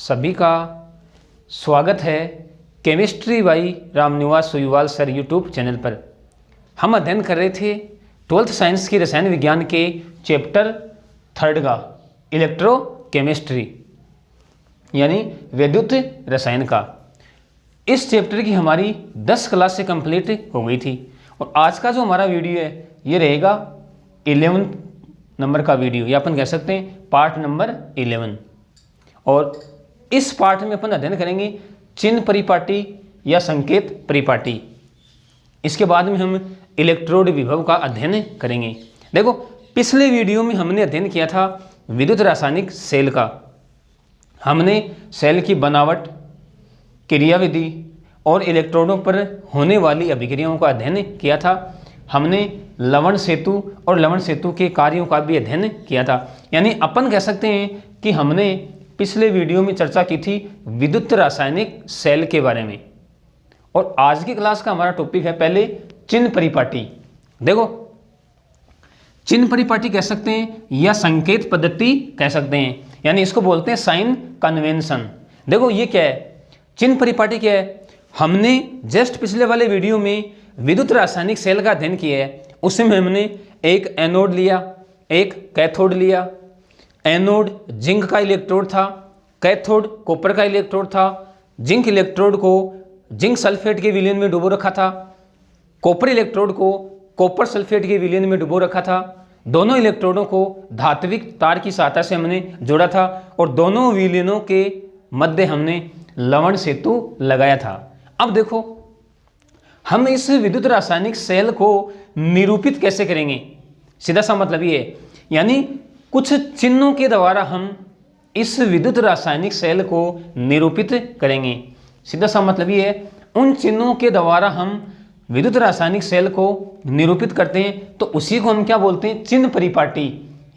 सभी का स्वागत है chemistry by Ramniwas Soyuwal sir YouTube channel पर। हम अध्ययन कर रहे थे 12th साइंस की रसायन विज्ञान के चैप्टर 3 का इलेक्ट्रोकेमिस्ट्री यानी विद्युत रसायन का। इस चैप्टर की हमारी 10 क्लास से कंप्लीट हो गई थी और आज का जो हमारा वीडियो है ये रहेगा 11 नंबर का वीडियो, या अपन कह सकते हैं पार्ट नंबर 11। और इस पार्ट में अपन अध्ययन करेंगे चिन्ह परिपाटी या संकेत परिपाटी। इसके बाद में हम इलेक्ट्रोड विभव का अध्ययन करेंगे। देखो, पिछले वीडियो में हमने अध्ययन किया था विद्युत रासायनिक सेल का। हमने सेल की बनावट, क्रियाविधि और इलेक्ट्रोडों पर होने वाली अभिक्रियाओं का अध्ययन किया था। हमने लवण सेतु और लवण सेतु के कार्यों का भी अध्ययन किया था। यानी अपन कह सकते हैं कि हमने पिछले वीडियो में चर्चा की थी विद्युत रासायनिक सेल के बारे में। और आज की क्लास का हमारा टॉपिक है पहले चिन्ह परिपाटी। देखो, चिन्ह परिपाटी कह सकते हैं या संकेत पद्धति कह सकते हैं, यानी इसको बोलते हैं साइन कन्वेंशन। देखो, ये क्या है, चिन्ह परिपाटी क्या है। हमने जस्ट पिछले वाले वीडियो में विद्युत रासायनिक सेल का अध्ययन किया है। उसमें हमने एक एनोड लिया, एक कैथोड लिया। एनोड जिंक का इलेक्ट्रोड था, कैथोड कॉपर का इलेक्ट्रोड था। जिंक इलेक्ट्रोड को जिंक सल्फेट के विलयन में डुबो रखा था, कॉपर इलेक्ट्रोड को कॉपर सल्फेट के विलयन में डुबो रखा था। दोनों इलेक्ट्रोडों को धात्विक तार की सहायता से हमने जोड़ा था और दोनों विलयनों के मध्य हमने लवण सेतु लगाया था। अब देखो, हम इस विद्युत रासायनिक सेल को निरूपित कैसे करेंगे। सीधा सा मतलब ये है, यानी कुछ चिन्हों के द्वारा हम इस विद्युत रासायनिक सेल को निरूपित करेंगे। सीधा सा मतलब ये है, उन चिन्हों के द्वारा हम विद्युत रासायनिक सेल को निरूपित करते हैं तो उसी को हम क्या बोलते हैं, चिन्ह परिपाटी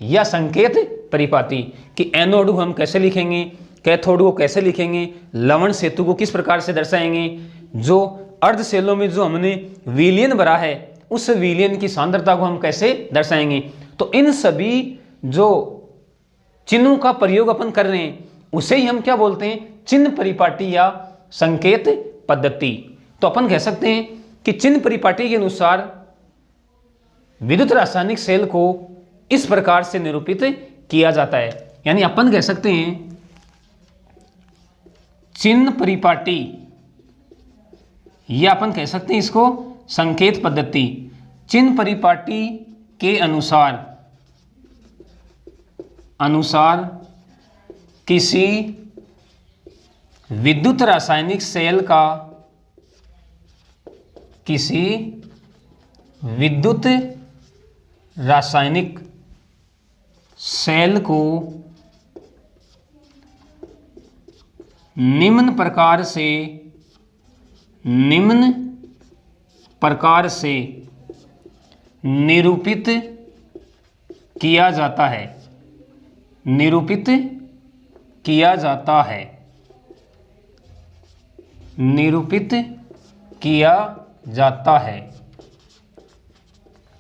या संकेत परिपाटी। कि एनोड को हम कैसे लिखेंगे, कैथोड को कैसे लिखेंगे, लवण सेतु को किस प्रकार से दर्शाएंगे, जो अर्ध सेलों में जो हमने विलयन भरा है उस विलयन की सांद्रता को हम कैसे दर्शाएंगे। तो इन सभी जो चिन्हों का प्रयोग अपन कर रहे हैं उसे ही हम क्या बोलते हैं, चिन्ह परिपाटी या संकेत पद्धति। तो अपन कह सकते हैं कि चिन्ह परिपाटी के अनुसार विद्युत रासायनिक सेल को इस प्रकार से निरूपित किया जाता है। यानी अपन कह सकते हैं चिन्ह परिपाटी या अपन कह सकते हैं इसको संकेत पद्धति। चिन्ह परिपाटी के अनुसार किसी विद्युत रासायनिक सेल का को निम्न प्रकार से निरूपित किया जाता है। निरूपित किया जाता है।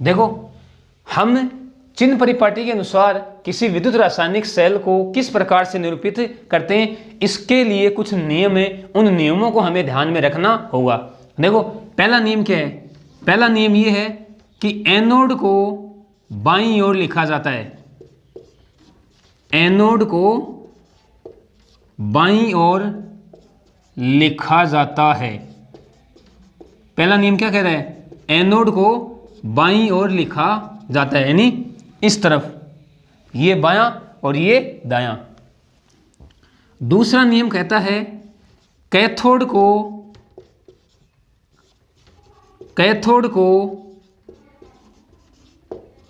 देखो, हम चिन्ह परिपाटी के अनुसार किसी विद्युत रासायनिक सेल को किस प्रकार से निरूपित करते हैं, इसके लिए कुछ नियम है। उन नियमों को हमें ध्यान में रखना होगा। देखो, पहला नियम क्या है। पहला नियम ये है कि एनोड को बाईं ओर लिखा जाता है। एनोड को बाईं ओर लिखा जाता है। पहला नियम क्या कह रहा है, एनोड को बाईं ओर लिखा जाता है, यानी इस तरफ, ये बायां और ये दायां। दूसरा नियम कहता है कैथोड को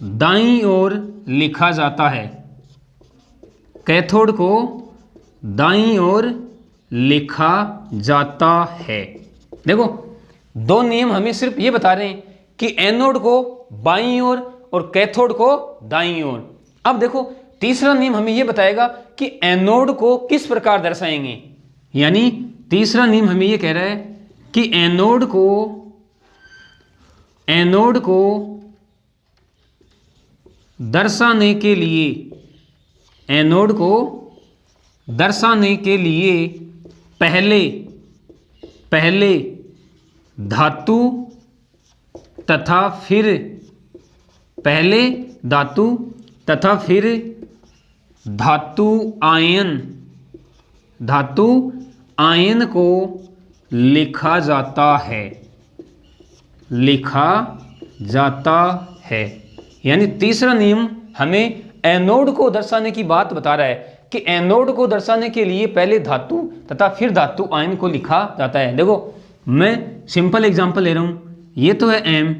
दाईं ओर लिखा जाता है। कैथोड को दाईं ओर लिखा जाता है। देखो, दो नियम हमें सिर्फ ये बता रहे हैं कि एनोड को बाईं ओर और कैथोड को दाईं ओर। अब देखो, तीसरा नियम हमें ये बताएगा कि एनोड को किस प्रकार दर्शाएंगे। यानी तीसरा नियम हमें ये कह रहा है कि एनोड को दर्शाने के लिए एनोड को दर्शाने के लिए पहले धातु तथा फिर धातु आयन को लिखा जाता है। यानी तीसरा नियम हमें एनोड को दर्शाने की बात बता रहा है कि एनोड को दर्शाने के लिए पहले धातु तथा फिर धातु आयन को लिखा जाता है। देखो मैं सिंपल एग्जांपल ले रहा हूं, ये तो है एम,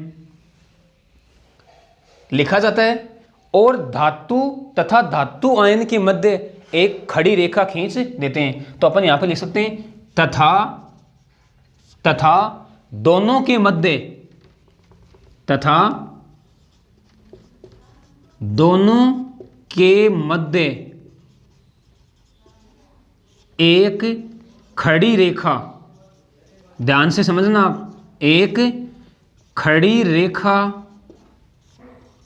लिखा जाता है और धातु तथा धातु आयन के मध्य एक खड़ी रेखा खींच देते हैं। तो अपन यहां पे लिख सकते हैं तथा दोनों के मध्य एक खड़ी रेखा, ध्यान से समझना आप, एक खड़ी रेखा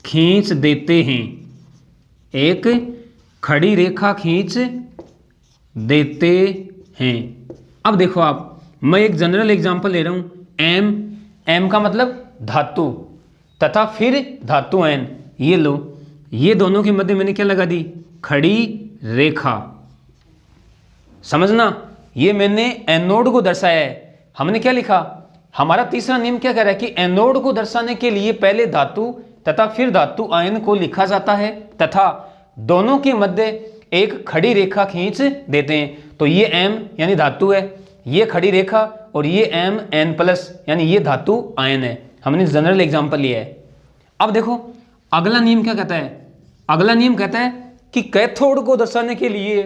खींच देते हैं, एक खड़ी रेखा खींच देते हैं। अब देखो आप, मैं एक जनरल एग्जांपल ले रहा हूं, एम का मतलब धातु तथा फिर धातु आयन, ये लो, ये दोनों के मध्य मैंने क्या लगा दी, खड़ी रेखा। समझना, ये मैंने एनोड को दर्शाया है। हमने क्या लिखा, हमारा तीसरा नियम क्या कह रहा है कि एनोड को दर्शाने के लिए पहले धातु तथा फिर धातु आयन को लिखा जाता है तथा दोनों के मध्य एक खड़ी रेखा खींच देते हैं। तो ये एम यानी धातु है, ये खड़ी रेखा, और ये एम एन प्लस यानी ये धातु आयन है। हमने जनरल एग्जांपल लिया है। अब देखो अगला नियम क्या कहता है, अगला नियम कहता है कि कैथोड को दर्शाने के लिए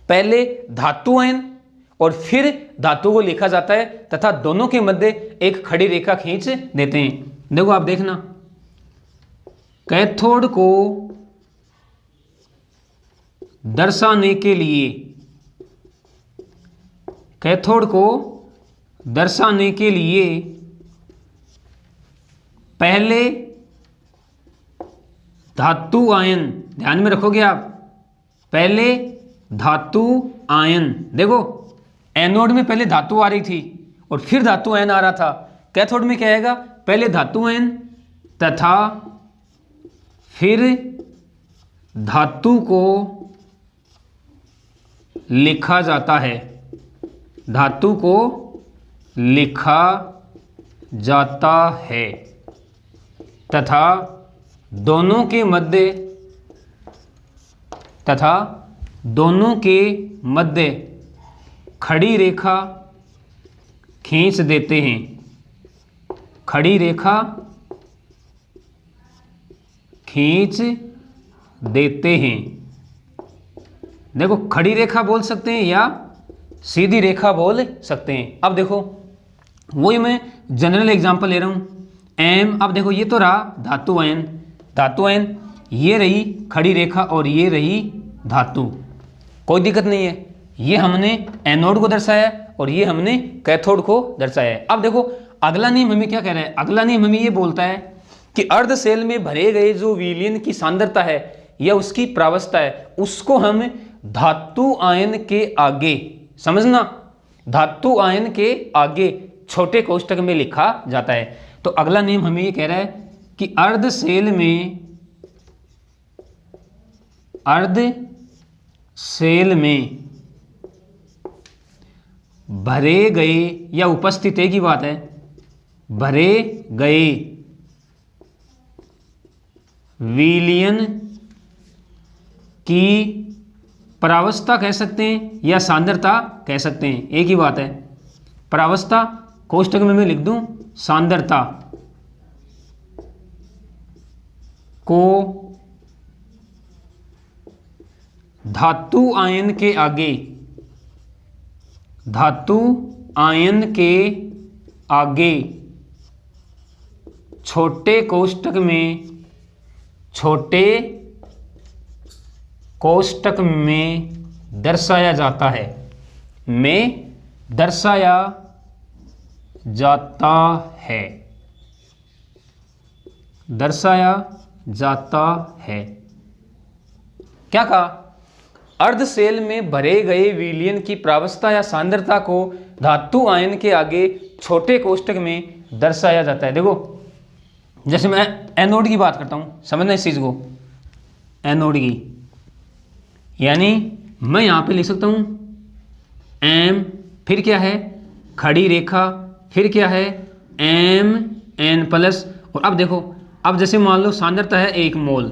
पहले धातु आयन और फिर धातु को लिखा जाता है तथा दोनों के मध्य एक खड़ी रेखा खींच देते हैं। देखो आप देखना, कैथोड को दर्शाने के लिए पहले धातु आयन, ध्यान में रखोगे आप, पहले धातु आयन, देखो एनोड में पहले धातु आ रही थी और फिर धातु आयन आ रहा था, कैथोड में क्या आएगा, पहले धातु आयन तथा फिर धातु को लिखा जाता है, धातु को लिखा जाता है तथा दोनों के मध्य खड़ी रेखा खींच देते हैं, खड़ी रेखा खींच देते हैं। देखो खड़ी रेखा बोल सकते हैं या सीधी रेखा बोल सकते हैं। अब देखो वही मैं जनरल एग्जांपल ले रहा हूं, एम, अब देखो ये तो रहा धातु आयन, ये रही खड़ी रेखा और ये रही धातु, कोई दिक्कत नहीं है। ये हमने एनोड को दर्शाया और ये हमने कैथोड को दर्शाया है। अब देखो अगला नियम हमें क्या कह रहा है, अगला नियम हमें ये बोलता है कि अर्ध सेल में भरे गए जो विलयन की सांद्रता है या उसकी प्रावस्था है, उसको हम धातु आयन के आगे, समझना, धातु आयन के आगे छोटे कोष्ठक में लिखा जाता है। तो अगला नियम हमें ये कह रहा है कि अर्ध सेल में भरे गए, या उपस्थित है की बात है, भरे गए विलयन की प्रावस्था कह सकते हैं या सांद्रता कह सकते हैं, एक ही बात है। प्रावस्था कोष्ठक में मैं लिख दूं सांद्रता को धातु आयन के आगे, धातु आयन के आगे छोटे कोष्ठक में दर्शाया जाता है, दर्शाया जाता है। क्या कहा, अर्धशेल में भरे गए विलयन की प्रावस्था या सांद्रता को धातु आयन के आगे छोटे कोष्टक में दर्शाया जाता है। देखो जैसे मैं एनोड की बात करता हूँ, समझना इस चीज़ को, एनोड की, यानी मैं यहाँ पे लिख सकता हूँ एम, फिर क्या है खड़ी रेखा, फिर क्या है एम एन प्लस, और अब देखो, अब जैसे मान लो सांद्रता है 1 मोल,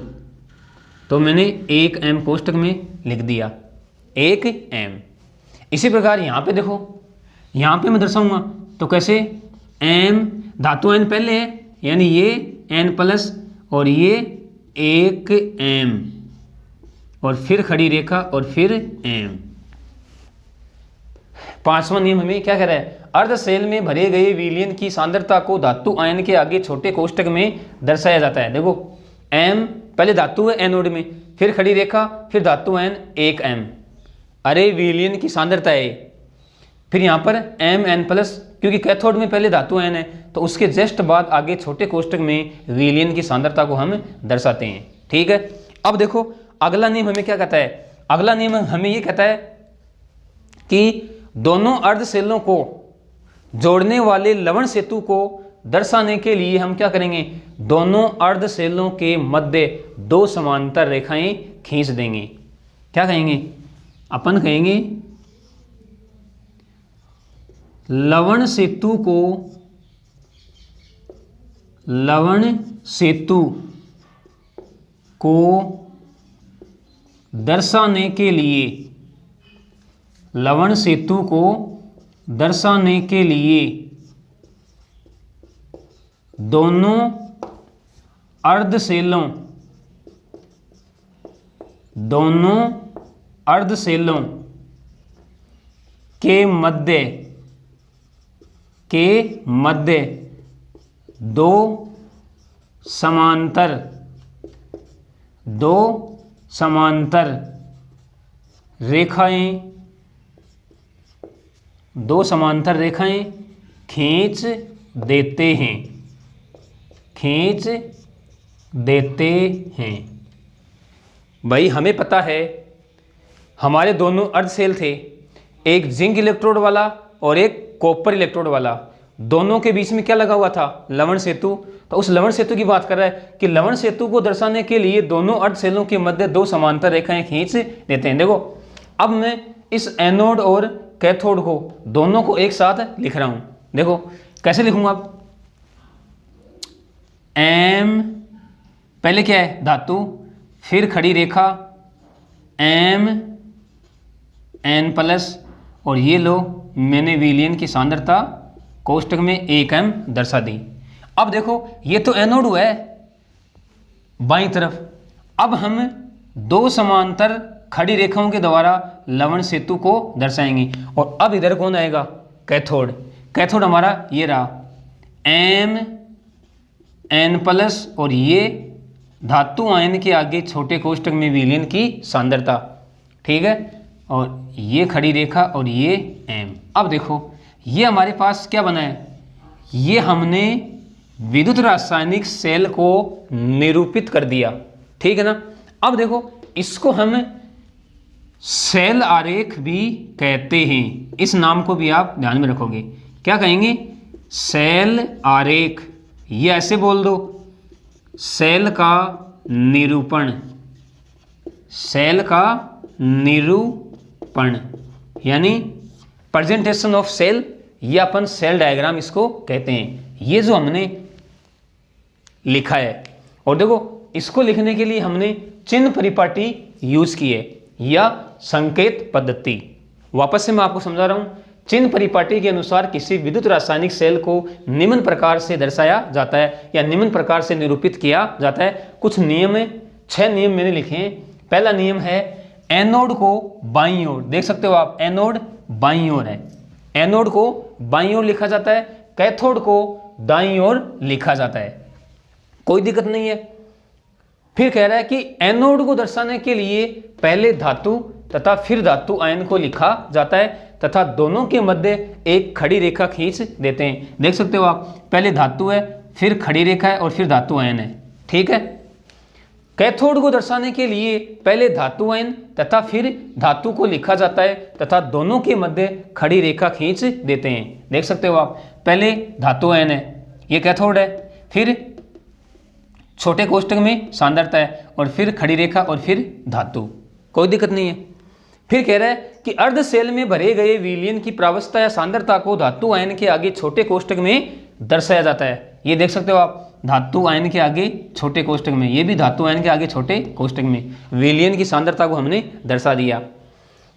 तो मैंने 1 एम कोष्टक में लिख दिया 1 एम। इसी प्रकार यहाँ पे देखो, यहाँ पे मैं दर्शाऊंगा तो कैसे, एम धातु एन पहले है, यानी ये एन प्लस और ये 1 एम, और फिर खड़ी रेखा और फिर एम। 5वां नियम हमें क्या कह रहा है, अर्धशेल में भरे गए विलयन की सांद्रता को धातु आयन के आगे छोटे कोष्टक में दर्शाया जाता है। देखो एम पहले धातु है एनोड में, फिर खड़ी रेखा, फिर धातु आयन 1 एम, अरे विलयन की सांद्रता है, फिर यहाँ पर एम एन प्लस, क्योंकि कैथोड में पहले धातु आयन है तो उसके जस्ट बाद आगे छोटे कोष्टक में विलयन की सांद्रता को हम दर्शाते हैं। ठीक है, अब देखो अगला नियम हमें क्या कहता है, अगला नियम हमें ये कहता है कि दोनों अर्धशेलों को जोड़ने वाले लवण सेतु को दर्शाने के लिए हम क्या करेंगे, दोनों अर्धशेलों के मध्य 2 समांतर रेखाएं खींच देंगे। क्या कहेंगे, अपन कहेंगे लवण सेतु को, लवण सेतु को दर्शाने के लिए, लवण सेतु को दर्शाने के लिए दोनों अर्धशेलों, दोनों अर्धशेलों के मध्य, के मध्य 2 समांतर, 2 समांतर रेखाएं, 2 समांतर रेखाएं खींच देते हैं, खींच देते हैं। भाई हमें पता है हमारे दोनों अर्धशेल थे, एक जिंक इलेक्ट्रोड वाला और एक कॉपर इलेक्ट्रोड वाला, दोनों के बीच में क्या लगा हुआ था, लवण सेतु। तो उस लवण सेतु की बात कर रहा है कि लवण सेतु को दर्शाने के लिए दोनों अर्धशेलों के मध्य 2 समांतर रेखाएं खींच देते हैं। देखो अब मैं इस एनोड और कैथोड को दोनों को एक साथ लिख रहा हूं, देखो कैसे लिखूंगा, अब एम पहले क्या है धातु, फिर खड़ी रेखा एम एन प्लस, और ये लो मैंने विलयन की सांद्रता कोष्टक में 1 एम दर्शा दी। अब देखो ये तो एनोड हुआ है बाईं तरफ, अब हम 2 समांतर खड़ी रेखाओं के द्वारा लवण सेतु को दर्शाएंगे, और अब इधर कौन आएगा, कैथोड। कैथोड हमारा ये रहा एम एन प्लस, और ये धातु आयन के आगे छोटे कोष्टक में विलयन की सांद्रता। ठीक है, और ये खड़ी रेखा और ये एम। अब देखो ये हमारे पास क्या बना है, ये हमने विद्युत रासायनिक सेल को निरूपित कर दिया। ठीक है ना, अब देखो इसको हम सेल आरेख भी कहते हैं, इस नाम को भी आप ध्यान में रखोगे, क्या कहेंगे, सेल आरेख। ये ऐसे बोल दो, सेल का निरूपण, सेल का निरूपण यानी प्रेजेंटेशन ऑफ सेल, या अपन सेल डायग्राम इसको कहते हैं। ये जो हमने लिखा है, और देखो इसको लिखने के लिए हमने चिन्ह परिपाटी यूज की है या संकेत पद्धति। वापस से मैं आपको समझा रहा हूं, चिन्ह परिपाटी के अनुसार किसी विद्युत रासायनिक सेल को निम्न प्रकार से दर्शाया जाता है या निम्न प्रकार से निरूपित किया जाता है। कुछ नियम है, 6 नियम मैंने लिखे हैं। पहला नियम है एनोड को बाईं ओर, देख सकते हो आप एनोड बाईं ओर है, एनोड को बाईं ओर लिखा जाता है, कैथोड को दाईं ओर लिखा जाता है, कोई दिक्कत नहीं है। फिर कह रहा है कि एनोड को दर्शाने के लिए पहले धातु तथा फिर धातु आयन को लिखा जाता है तथा दोनों के मध्य एक खड़ी रेखा खींच देते हैं। देख सकते हो आप, पहले धातु है, फिर खड़ी रेखा है और फिर धातु आयन है। ठीक है, कैथोड को दर्शाने के लिए पहले धातु आयन तथा फिर धातु को लिखा जाता है तथा दोनों के मध्य खड़ी रेखा खींच देते हैं। देख सकते हो आप, पहले धातु आयन है, ये कैथोड है, फिर छोटे कोष्ठक में सांद्रता है और फिर खड़ी रेखा और फिर धातु, कोई दिक्कत नहीं है। फिर कह रहा है कि अर्ध सेल में भरे गए विलयन की प्रावस्था या सांद्रता को धातु आयन के आगे छोटे कोष्ठक में दर्शाया जाता है। ये देख सकते हो आप, धातु आयन के आगे छोटे कोष्ठक में, ये भी धातु आयन के आगे छोटे कोष्ठक में विलयन की सांद्रता को हमने दर्शा दिया।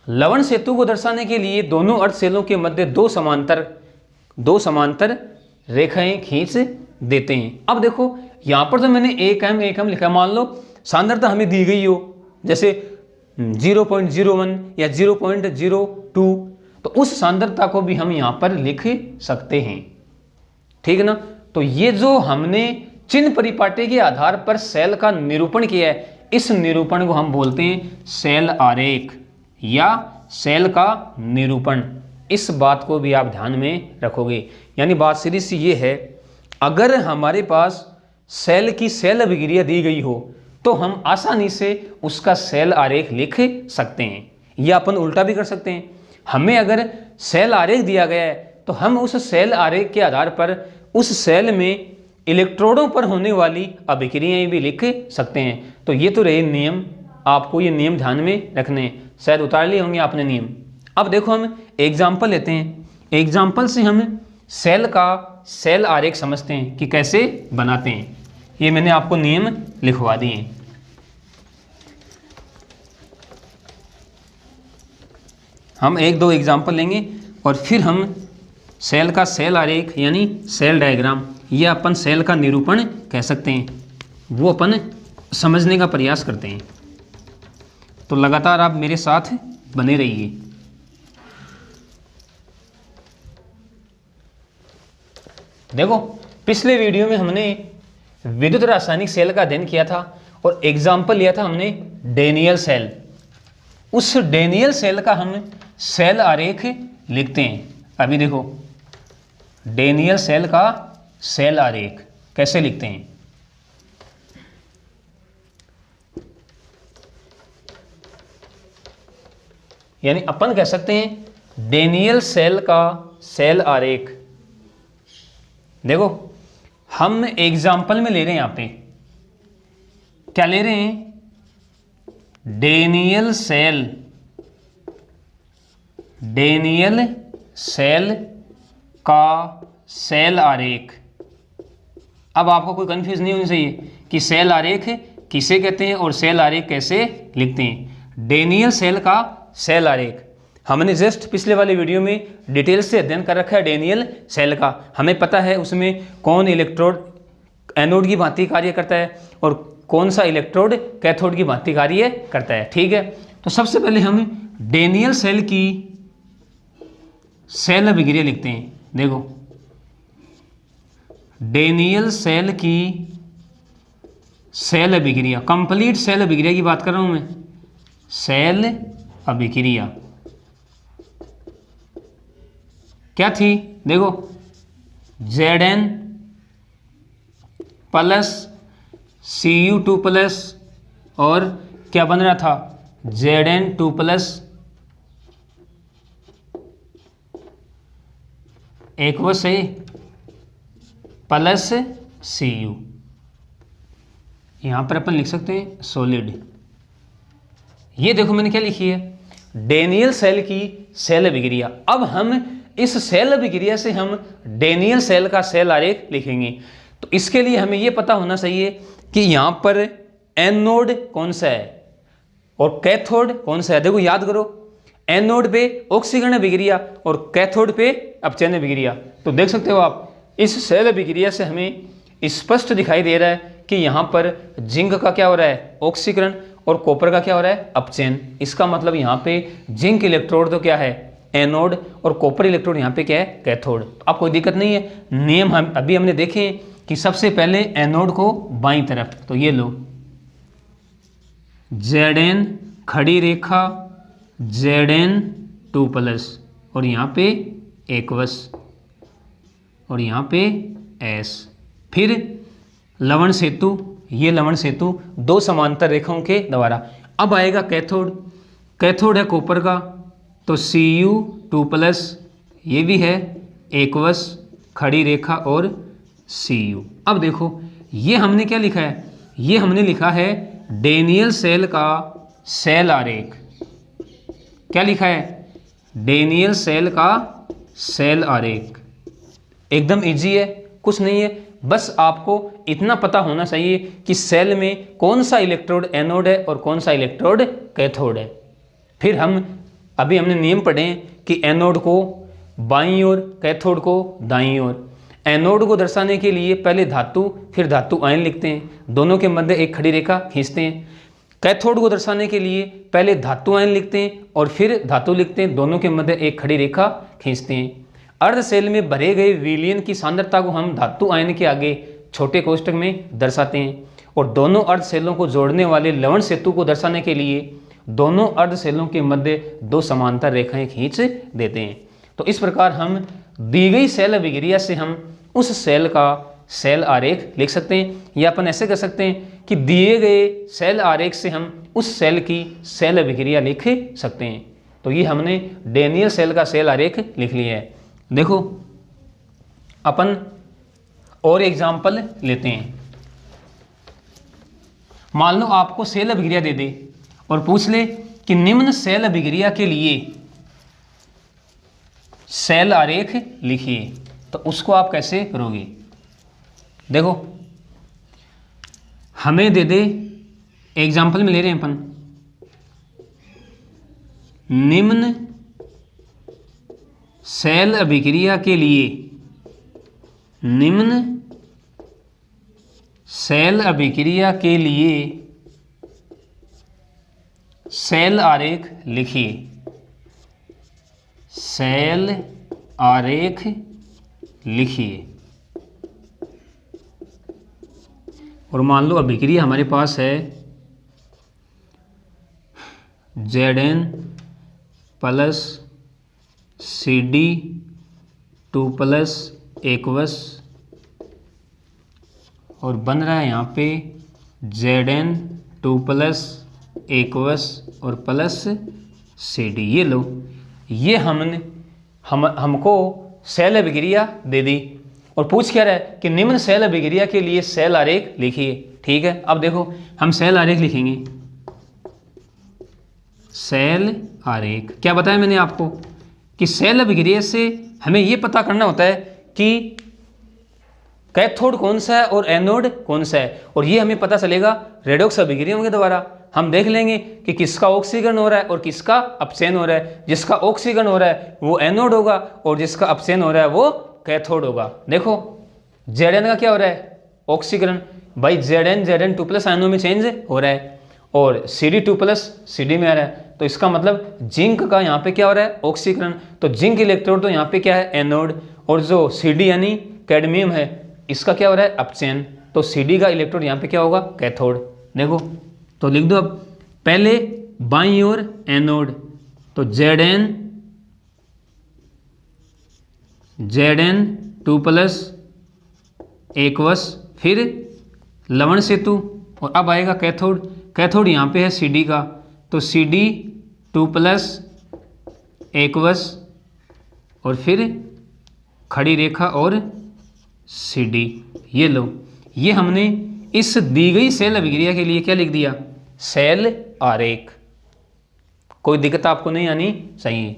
लवण सेतु को दर्शाने के लिए दोनों अर्ध सेलों के मध्य दो समांतर रेखाएं खींच देते हैं। अब देखो यहाँ पर तो मैंने एक एम लिखा, मान लो सांद्रता हमें दी गई हो जैसे 0.01 या 0.02, तो उस सांद्रता को भी हम यहाँ पर लिख सकते हैं, ठीक है ना। तो ये जो हमने चिन्ह परिपाटी के आधार पर सेल का निरूपण किया है, इस निरूपण को हम बोलते हैं सेल आरेख या सेल का निरूपण। इस बात को भी आप ध्यान में रखोगे। यानी बात सीधी सी ये है, अगर हमारे पास सेल की सेल अभिक्रिया दी गई हो तो हम आसानी से उसका सेल आरेख लिख सकते हैं, या अपन उल्टा भी कर सकते हैं। हमें अगर सेल आरेख दिया गया है तो हम उस सेल आरेख के आधार पर उस सेल में इलेक्ट्रोडों पर होने वाली अभिक्रियाएं भी लिख सकते हैं। तो ये तो रहे नियम, आपको ये नियम ध्यान में रखने हैं, शायद उतार लिए होंगे आपने नियम। अब देखो हम एग्जाम्पल लेते हैं, एग्जाम्पल से हम सेल का सेल आरेख समझते हैं कि कैसे बनाते हैं। ये मैंने आपको नियम लिखवा दिए। हम एक दो एग्जाम्पल लेंगे और फिर हम सेल का सेल आरेख यानी सेल डायग्राम, ये अपन सेल का निरूपण कह सकते हैं, वो अपन समझने का प्रयास करते हैं। तो लगातार आप मेरे साथ बने रहिए। देखो पिछले वीडियो में हमने विद्युत रासायनिक सेल का अध्ययन किया था और एग्जाम्पल लिया था हमने डेनियल सेल। उस डेनियल सेल का हम सेल आरेख लिखते हैं। अभी देखो डेनियल सेल का सेल आरेख कैसे लिखते हैं। यानी अपन कह सकते हैं डेनियल सेल का सेल आरेख। देखो हम एग्जाम्पल में ले रहे हैं, यहां पे क्या ले रहे हैं, डेनियल सेल का सेल आरेख। अब आपको कोई कंफ्यूज नहीं होनी चाहिए कि सेल आरेख किसे कहते हैं और सेल आरेख कैसे लिखते हैं। डेनियल सेल का सेल आरेख हमने जस्ट पिछले वाले वीडियो में डिटेल से अध्ययन कर रखा है। डेनियल सेल का हमें पता है उसमें कौन इलेक्ट्रोड एनोड की भांति कार्य करता है और कौन सा इलेक्ट्रोड कैथोड की भांति कार्य करता है, ठीक है। तो सबसे पहले हम डेनियल सेल की सेल अभिक्रिया लिखते हैं। देखो डेनियल सेल की सेल अभिक्रिया, कंप्लीट सेल अभिक्रिया की बात कर रहा हूं मैं, सेल अभिक्रिया क्या थी, देखो Zn प्लस Cu2 प्लस और क्या बन रहा था Zn2 प्लस एक्वस है प्लस Cu। यहां पर अपन लिख सकते हैं सॉलिड। ये देखो मैंने क्या लिखी है, डेनियल सेल की सेल अभिक्रिया। अब हम इस सेल अभिक्रिया से हम डेनियल सेल का सेल आरेख लिखेंगे। तो इसके लिए हमें यह पता होना चाहिए कि यहां पर एनोड कौन सा है और कैथोड कौन सा है। देखो याद करो, एनोड पे ऑक्सीकरण अभिक्रिया और कैथोड पे अपचयन अभिक्रिया। तो देख सकते हो आप इस सेल अभिक्रिया से हमें स्पष्ट दिखाई दे रहा है कि यहाँ पर जिंक का क्या हो रहा है, ऑक्सीकरण, और कॉपर का क्या हो रहा है, अपचयन। इसका मतलब यहाँ पे जिंक इलेक्ट्रोड तो क्या है, एनोड, और कॉपर इलेक्ट्रोड यहाँ पे क्या है, कैथोड। अब कोई दिक्कत नहीं है। नियम हम अभी हमने देखे कि सबसे पहले एनोड को बाईं तरफ, तो ये लो Zn खड़ी रेखा Zn2 प्लस और यहाँ पे एक्वस और यहाँ पे S। फिर लवण सेतु ये लवण सेतु दो समांतर रेखाओं के द्वारा। अब आएगा कैथोड, कैथोड है कॉपर का, तो Cu2+, ये भी है एक्वस खड़ी रेखा और Cu। अब देखो ये हमने क्या लिखा है, ये हमने लिखा है डेनियल सेल का सेल आरेख। क्या लिखा है, डेनियल सेल का सेल आरेख। एकदम इजी है, कुछ नहीं है, बस आपको इतना पता होना चाहिए कि सेल में कौन सा इलेक्ट्रोड एनोड है और कौन सा इलेक्ट्रोड कैथोड है। फिर अभी हमने नियम पढ़े हैं कि एनोड को बाईं ओर, कैथोड को दाईं ओर। एनोड को दर्शाने के लिए पहले धातु फिर धातु आयन लिखते हैं, दोनों के मध्य एक खड़ी रेखा खींचते हैं। कैथोड को दर्शाने के लिए पहले धातु आयन लिखते हैं और फिर धातु लिखते हैं, दोनों के मध्य एक खड़ी रेखा खींचते हैं। अर्ध सेल में भरे गए विलयन की सांद्रता को हम धातु आयन के आगे छोटे कोष्ठक में दर्शाते हैं और दोनों अर्ध सेलों को जोड़ने वाले लवण सेतु को दर्शाने के लिए दोनों अर्ध सेलों के मध्य दो समांतर रेखाएं खींच देते हैं। तो इस प्रकार हम दी गई सेल अभिक्रिया से हम उस सेल का सेल आरेख लिख सकते हैं, या अपन ऐसे कर सकते हैं कि दिए गए सेल आरेख से हम उस सेल की सेल अभिक्रिया लिख सकते हैं। तो ये हमने डेनियल सेल का सेल आरेख लिख लिया है। देखो अपन और एग्जाम्पल लेते हैं। मान लो आपको सेल अभिक्रिया दे दे और पूछ ले कि निम्न सेल अभिक्रिया के लिए सेल आरेख लिखिए, तो उसको आप कैसे करोगे। देखो हमें दे दे, एग्जाम्पल में ले रहे हैं अपन, निम्न सेल अभिक्रिया के लिए, निम्न सेल अभिक्रिया के लिए सेल आरेख लिखिए, सेल आरेख लिखिए। और मान लो अभिक्रिया हमारे पास है Zn प्लस Cd2+ एक्वस और बन रहा है यहाँ पे Zn2+ एक्वस और प्लस Cd। ये लो, ये हमको सेल अभिक्रिया दे दी और पूछ क्या रहा है कि निम्न सेल अभिक्रिया के लिए सेल आरेख लिखिए। ठीक है, अब देखो हम सेल आरेख लिखेंगे। सेल आरेख क्या बताया मैंने आपको कि सेल अभिक्रिया से हमें ये पता करना होता है कि कैथोड कौन सा है और एनोड कौन सा है, और ये हमें पता चलेगा रेडॉक्स अभिक्रियाओं के द्वारा। हम देख लेंगे कि किसका ऑक्सीकरण हो रहा है और किसका अपचयन हो रहा है। जिसका ऑक्सीकरण हो रहा है वो एनोड होगा और जिसका अपचयन हो रहा है वो कैथोड होगा। देखो Zn का क्या हो रहा है, ऑक्सीकरण, भाई Zn2+ आयनों में चेंज हो रहा है और Cd2+ Cd में आ रहा है, तो इसका मतलब जिंक का यहाँ पे क्या हो रहा है, ऑक्सीकरण। तो जिंक इलेक्ट्रोड तो यहाँ पे क्या है, एनोड, और जो Cd यानी कैडमियम है इसका क्या हो रहा है, अपचयन। तो Cd का इलेक्ट्रोड यहाँ पे क्या होगा, कैथोड। देखो तो लिख दो अब, पहले बाईं ओर एनोड, तो Zn2+ एक्वस, फिर लवण सेतु, और अब आएगा कैथोड। कैथोड यहाँ पे है Cd का, तो Cd2+ एक्वस और फिर खड़ी रेखा और Cd। ये लो, ये हमने इस दी गई सेल अभिक्रिया के लिए क्या लिख दिया, सेल आरेख। कोई दिक्कत आपको नहीं आनी चाहिए।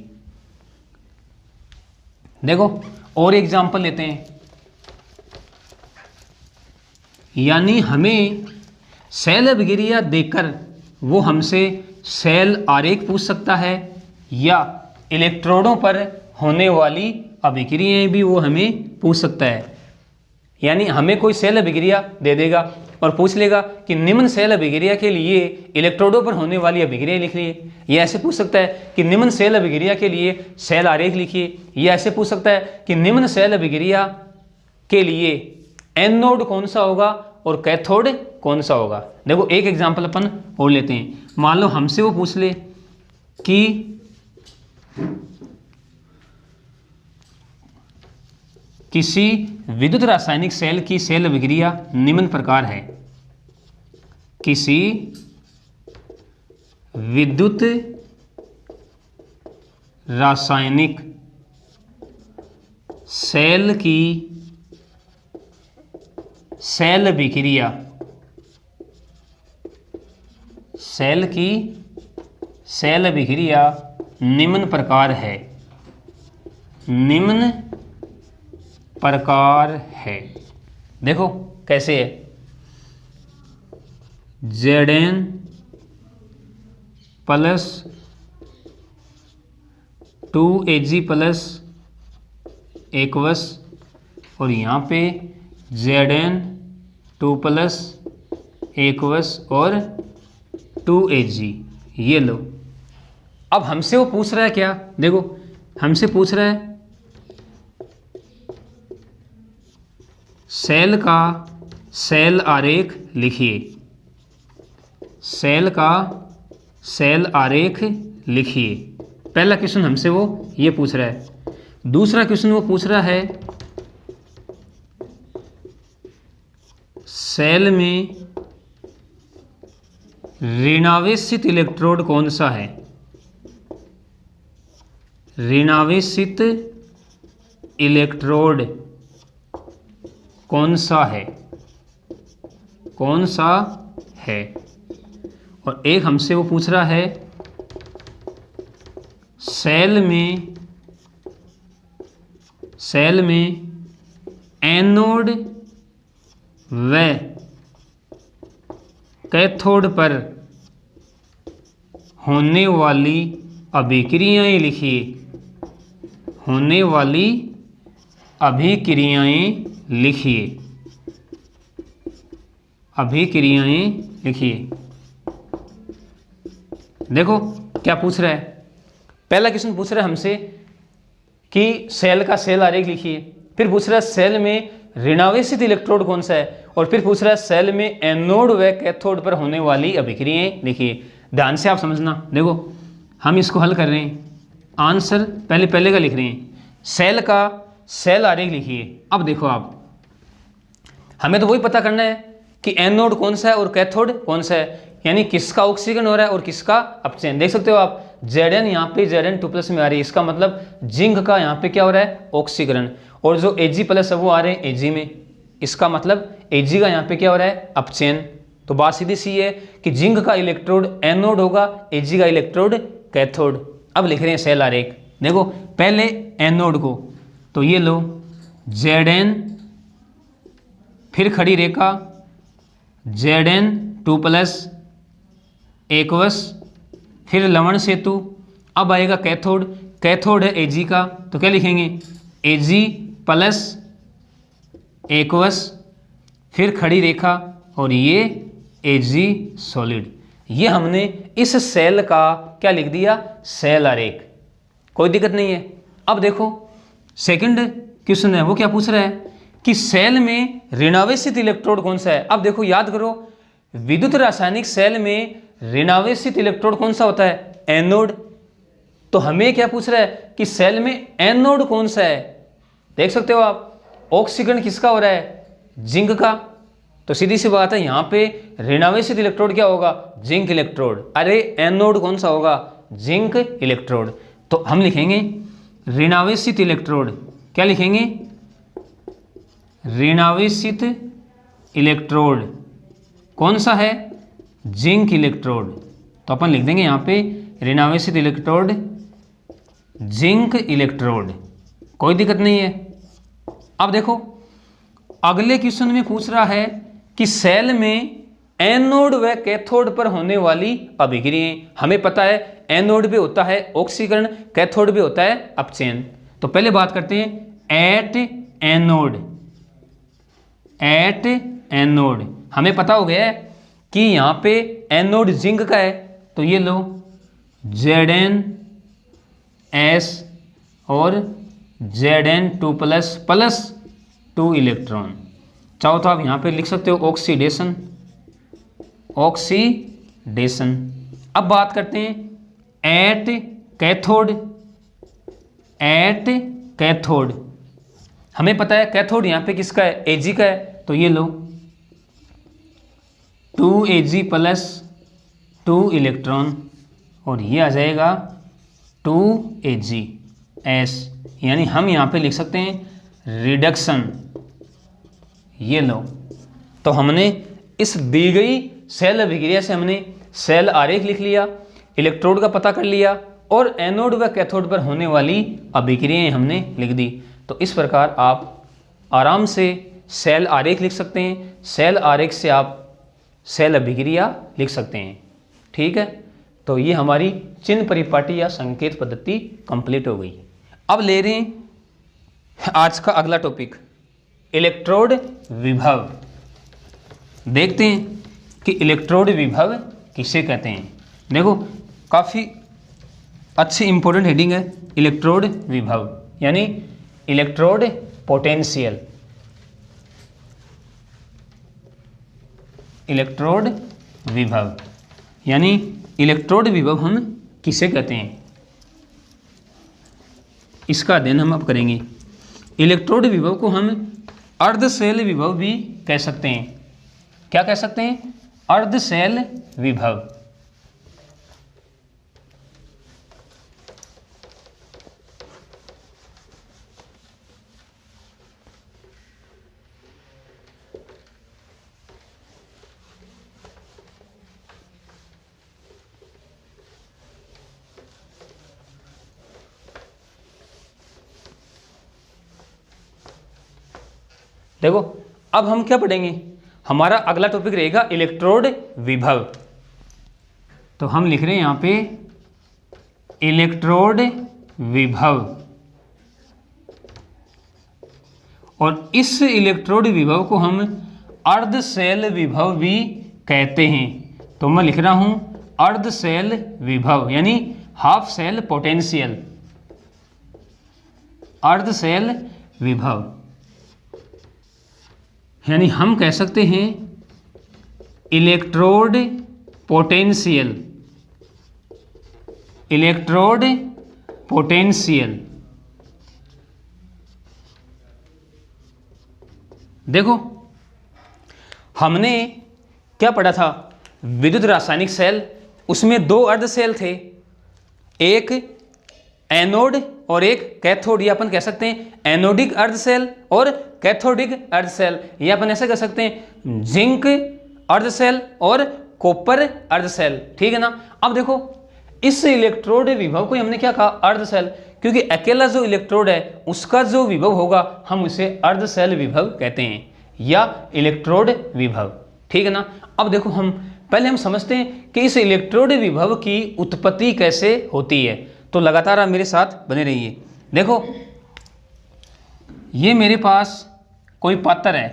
देखो और एग्जाम्पल लेते हैं, यानी हमें सेल अभिक्रिया देकर वो हमसे सेल आरेख पूछ सकता है या इलेक्ट्रोडों पर होने वाली अभिक्रियाएं भी वो हमें पूछ सकता है। यानी हमें कोई सेल अभिक्रिया दे देगा और पूछ लेगा कि निम्न सेल अभिक्रिया के लिए इलेक्ट्रोडों पर होने वाली अभिक्रिया लिखिए। ये ऐसे पूछ सकता है कि निम्न सेल अभिक्रिया के लिए सेल आरेख लिखिए। ये ऐसे पूछ सकता है कि निम्न सेल अभिक्रिया के लिए एनोड कौन सा होगा और कैथोड कौन सा होगा। देखो एक एग्जाम्पल अपन और लेते हैं। मान लो हमसे वो पूछ ले कि किसी विद्युत रासायनिक सेल की सेल अभिक्रिया निम्न प्रकार है। किसी विद्युत रासायनिक सेल की सेल अभिक्रिया, सेल की सेल अभिक्रिया निम्न प्रकार है, निम्न प्रकार है। देखो कैसे है, Zn plus 2Ag plus aqueous, और यहाँ पे Zn 2 प्लस एक्वस और 2Ag, ये लो। अब हमसे वो पूछ रहा है क्या, देखो हमसे पूछ रहा है सेल का सेल आरेख लिखिए, सेल का सेल आरेख लिखिए। पहला क्वेश्चन हमसे वो ये पूछ रहा है। दूसरा क्वेश्चन वो पूछ रहा है सेल में ऋणावेशित इलेक्ट्रोड कौन सा है, ऋणावेशित इलेक्ट्रोड कौन सा है, कौन सा है। और एक हमसे वो पूछ रहा है सेल में एनोड व कैथोड पर होने वाली अभिक्रियाएं लिखिए, होने वाली अभिक्रियाएं लिखिए, अभिक्रियाएं लिखिए। देखो क्या पूछ रहा है, पहला क्वेश्चन पूछ रहा है हमसे कि सेल का सेल आरेख लिखिए, फिर पूछ रहा है सेल में ऋणावेशित इलेक्ट्रोड कौन सा है, और फिर पूछ रहा है सेल में एनोड व कैथोड पर होने वाली अभिक्रियाएं लिखिए। ध्यान से आप समझना, देखो हम इसको हल कर रहे हैं, आंसर पहले का लिख रहे हैं, सेल का सेल आरेख लिखिए। अब देखो आप, हमें तो वही पता करना है कि एनोड कौन सा है और कैथोड कौन सा है, यानी किसका ऑक्सीकरण हो रहा है और किसका अपचयन। देख सकते हो आप Zn यहाँ पे Zn 2 प्लस में आ रही है, इसका मतलब जिंक का यहाँ पे क्या हो रहा है, ऑक्सीकरण, और जो Ag प्लस है वो आ रहे हैं Ag में, इसका मतलब Ag का यहाँ पे क्या हो रहा है, अपचयन। तो बात सीधी सी है कि जिंक का इलेक्ट्रोड एनोड होगा, Ag का इलेक्ट्रोड कैथोड। अब लिख रहे हैं सेल आरेख। देखो पहले एनोड को, तो ये लो Zn, फिर खड़ी रेखा Zn 2 प्लस एक्वस, फिर लवण सेतु। अब आएगा कैथोड, कैथोड है Ag का, तो क्या लिखेंगे Ag प्लस एक्वस, फिर खड़ी रेखा, और ये Ag सॉलिड। ये हमने इस सेल का क्या लिख दिया, सेल आरेख, कोई दिक्कत नहीं है। अब देखो सेकंड क्वेश्चन है, वो क्या पूछ रहा है कि सेल में ऋणावेशित इलेक्ट्रोड कौन सा है। अब देखो याद करो, विद्युत रासायनिक सेल में ऋणावेशित इलेक्ट्रोड कौन सा होता है, एनोड। तो हमें क्या पूछ रहा है कि सेल में एनोड कौन सा है। देख सकते हो आप, ऑक्सीकरण किसका हो रहा है, जिंक का। तो सीधी सी बात है, यहाँ पे ऋणावेशित इलेक्ट्रोड क्या होगा, जिंक इलेक्ट्रोड। अरे एनोड कौन सा होगा, जिंक इलेक्ट्रोड। तो हम लिखेंगे ऋणावेशित इलेक्ट्रोड, क्या लिखेंगे, ऋणावेशित इलेक्ट्रोड कौन सा है, जिंक इलेक्ट्रोड। तो अपन लिख देंगे यहाँ पे ऋणावेशित इलेक्ट्रोड जिंक इलेक्ट्रोड, कोई दिक्कत नहीं है। अब देखो अगले क्वेश्चन में पूछ रहा है कि सेल में एनोड व कैथोड पर होने वाली अभिक्रियाएं। हमें पता है एनोड पे होता है ऑक्सीकरण, कैथोड पे होता है अपचयन। तो पहले बात करते हैं एट एनोड, एट एनोड। हमें पता हो गया है कि यहाँ पे एनोड जिंक का है, तो ये लो Zn S और Zn 2 प्लस प्लस 2 इलेक्ट्रॉन। चाहो तो आप यहाँ पे लिख सकते हो ऑक्सीडेशन, ऑक्सीडेशन। अब बात करते हैं एट कैथोड, एट कैथोड। हमें पता है कैथोड यहाँ पे किसका है, Ag का है, तो ये लो 2Ag प्लस 2 इलेक्ट्रॉन और ये आ जाएगा 2AgS, यानी हम यहाँ पे लिख सकते हैं रिडक्शन। ये लो, तो हमने इस दी गई सेल अभिक्रिया से हमने सेल आरेख लिख लिया, इलेक्ट्रोड का पता कर लिया और एनोड व कैथोड पर होने वाली अभिक्रियाएं हमने लिख दी। तो इस प्रकार आप आराम से सेल आरेख लिख सकते हैं, सेल आरेख से आप सेल अभिक्रिया लिख सकते हैं। ठीक है, तो ये हमारी चिन्ह परिपाटी या संकेत पद्धति कंप्लीट हो गई। अब ले रहे हैं आज का अगला टॉपिक, इलेक्ट्रोड विभव। देखते हैं कि इलेक्ट्रोड विभव किसे कहते हैं। देखो, काफ़ी अच्छी इंपॉर्टेंट हेडिंग है, इलेक्ट्रोड विभव यानी इलेक्ट्रोड पोटेंशियल। इलेक्ट्रोड विभव यानी इलेक्ट्रोड विभव हम किसे कहते हैं, इसका अध्ययन हम अब करेंगे। इलेक्ट्रोड विभव को हम अर्धशैल विभव भी कह सकते हैं। क्या कह सकते हैं? अर्धशैल विभव। देखो, अब हम क्या पढ़ेंगे, हमारा अगला टॉपिक रहेगा इलेक्ट्रोड विभव। तो हम लिख रहे हैं यहाँ पे इलेक्ट्रोड विभव, और इस इलेक्ट्रोड विभव को हम अर्धशैल विभव भी कहते हैं। तो मैं लिख रहा हूं अर्धशैल विभव यानी हाफ सेल पोटेंशियल, अर्धशैल विभव यानी हम कह सकते हैं इलेक्ट्रोड पोटेंशियल, इलेक्ट्रोड पोटेंशियल। देखो, हमने क्या पढ़ा था, विद्युत रासायनिक सेल, उसमें दो अर्ध सेल थे, एक एनोड और एक कैथोड। ये अपन कह सकते हैं एनोडिक अर्ध सेल और कैथोडिक अर्ध सेल। ये अपन ऐसे कह सकते हैं जिंक अर्ध सेल और कॉपर अर्ध सेल। ठीक है ना। अब देखो, इस इलेक्ट्रोड विभव को हमने क्या कहा, अर्ध सेल, क्योंकि अकेला जो इलेक्ट्रोड है उसका जो विभव होगा हम उसे अर्ध सेल विभव कहते हैं या इलेक्ट्रोड विभव। ठीक है ना। अब देखो, हम समझते हैं कि इस इलेक्ट्रोड विभव की उत्पत्ति कैसे होती है। तो लगातार आप मेरे साथ बने रहिए। देखो, ये मेरे पास कोई पात्र है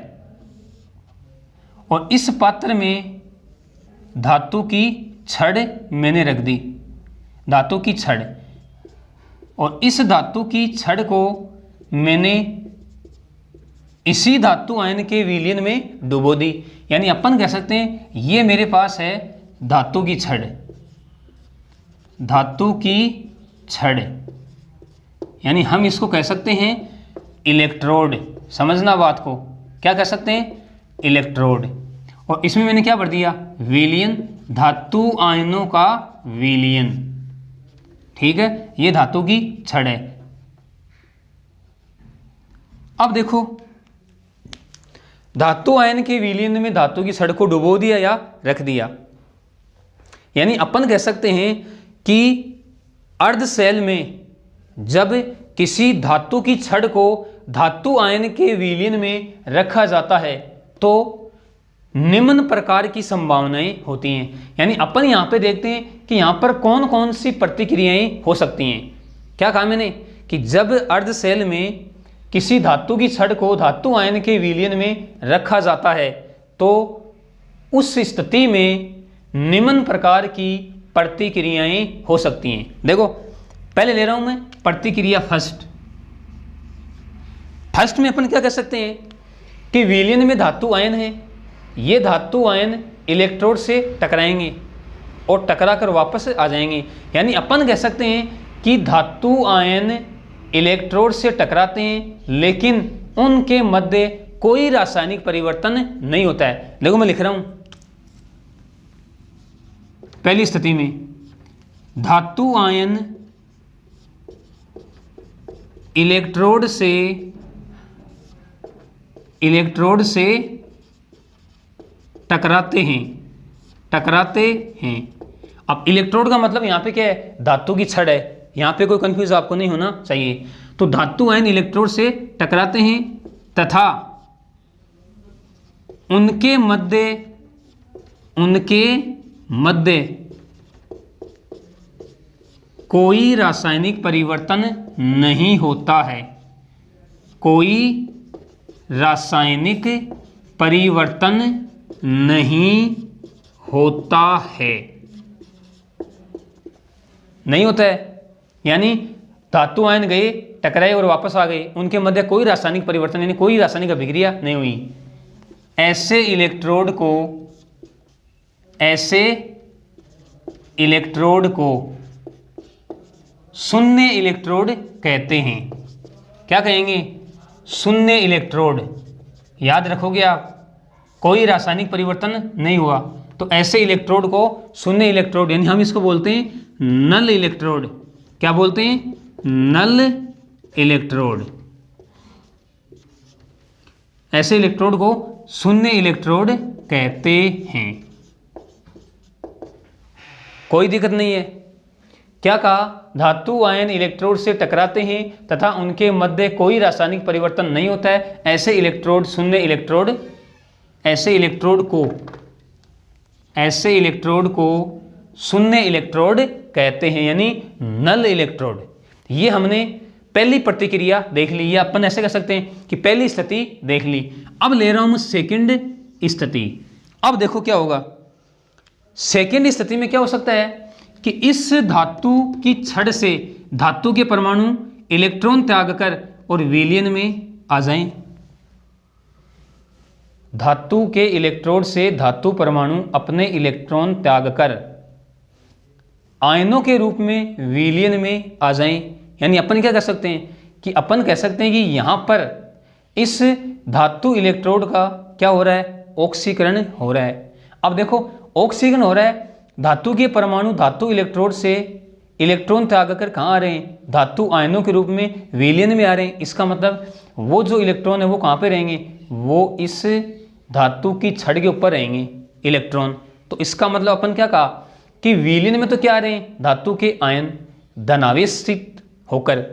और इस पात्र में धातु की छड़ मैंने रख दी, धातु की छड़, और इस धातु की छड़ को मैंने इसी धातु आयन के विलयन में डुबो दी। यानी अपन कह सकते हैं ये मेरे पास है धातु की छड़, धातु की छड़, यानी हम इसको कह सकते हैं इलेक्ट्रोड। समझना बात को, क्या कह सकते हैं, इलेक्ट्रोड। और इसमें मैंने क्या भर दिया, विलयन, धातु आयनों का विलयन। ठीक है, ये धातु की छड़ है। अब देखो, धातु आयन के विलयन में धातु की छड़ को डुबो दिया या रख दिया, यानी अपन कह सकते हैं कि अर्ध सेल में जब किसी धातु की छड़ को धातु आयन के विलयन में रखा जाता है तो निम्न प्रकार की संभावनाएं होती हैं। यानी अपन यहाँ पे देखते हैं कि यहाँ पर कौन कौन सी प्रतिक्रियाएं हो सकती हैं। क्या कहा मैंने कि जब अर्ध सेल में किसी धातु की छड़ को धातु आयन के विलयन में रखा जाता है तो उस स्थिति में निम्न प्रकार की प्रतिक्रियाएं हो सकती हैं। देखो, पहले ले रहा हूं मैं प्रतिक्रिया फर्स्ट में अपन क्या कह सकते हैं कि विलयन में धातु आयन है, ये धातु आयन इलेक्ट्रोड से टकराएंगे और टकरा कर वापस आ जाएंगे। यानी अपन कह सकते हैं कि धातु आयन इलेक्ट्रोड से टकराते हैं लेकिन उनके मध्य कोई रासायनिक परिवर्तन नहीं होता है। देखो, मैं लिख रहा हूं पहली स्थिति में धातु आयन इलेक्ट्रोड से टकराते हैं। अब इलेक्ट्रोड का मतलब यहाँ पे क्या है, धातु की छड़ है, यहाँ पे कोई कंफ्यूज आपको नहीं होना चाहिए। तो धातु आयन इलेक्ट्रोड से टकराते हैं तथा उनके मध्य कोई रासायनिक परिवर्तन नहीं होता है, कोई रासायनिक परिवर्तन नहीं होता है, नहीं होता है। यानी धातु आयन गए, टकराए और वापस आ गए, उनके मध्य कोई रासायनिक परिवर्तन यानी कोई रासायनिक अभिक्रिया नहीं हुई। ऐसे इलेक्ट्रोड को शून्य इलेक्ट्रोड कहते हैं। क्या कहेंगे? शून्य इलेक्ट्रोड। याद रखोगे आप, कोई रासायनिक परिवर्तन नहीं हुआ, तो ऐसे इलेक्ट्रोड को शून्य इलेक्ट्रोड यानी हम इसको बोलते हैं नल इलेक्ट्रोड। क्या बोलते हैं? नल इलेक्ट्रोड। ऐसे इलेक्ट्रोड को शून्य इलेक्ट्रोड कहते हैं। कोई दिक्कत नहीं है। क्या कहा? धातु आयन इलेक्ट्रोड से टकराते हैं तथा उनके मध्य कोई रासायनिक परिवर्तन नहीं होता है, ऐसे इलेक्ट्रोड शून्य इलेक्ट्रोड, ऐसे इलेक्ट्रोड को शून्य इलेक्ट्रोड कहते हैं यानी नल इलेक्ट्रोड। ये हमने पहली प्रतिक्रिया देख ली, या अपन ऐसे कह सकते हैं कि पहली स्थिति देख ली। अब ले रहा हूं मैं सेकंड स्थिति। अब देखो क्या होगा। सेकंड स्थिति में क्या हो सकता है कि इस धातु की छड़ से धातु के परमाणु इलेक्ट्रॉन त्याग कर और विलयन में आ जाएं। धातु के इलेक्ट्रोड से धातु परमाणु अपने इलेक्ट्रॉन त्याग कर आयनों के रूप में विलयन में आ जाएं। यानी अपन क्या कह सकते हैं कि अपन कह सकते हैं कि यहां पर इस धातु इलेक्ट्रोड का क्या हो रहा है? ऑक्सीकरण हो रहा है। अब देखो ऑक्सीकरण हो रहा है, धातु के परमाणु धातु इलेक्ट्रोड से इलेक्ट्रॉन त्याग कर कहाँ आ रहे हैं? धातु आयनों के रूप में विलयन में आ रहे हैं। इसका मतलब वो जो इलेक्ट्रॉन है वो कहाँ पे रहेंगे? वो इस धातु की छड़ के ऊपर रहेंगे इलेक्ट्रॉन। तो इसका मतलब अपन क्या कहा कि विलयन में तो क्या आ रहे हैं? धातु के आयन धनावेशित होकर,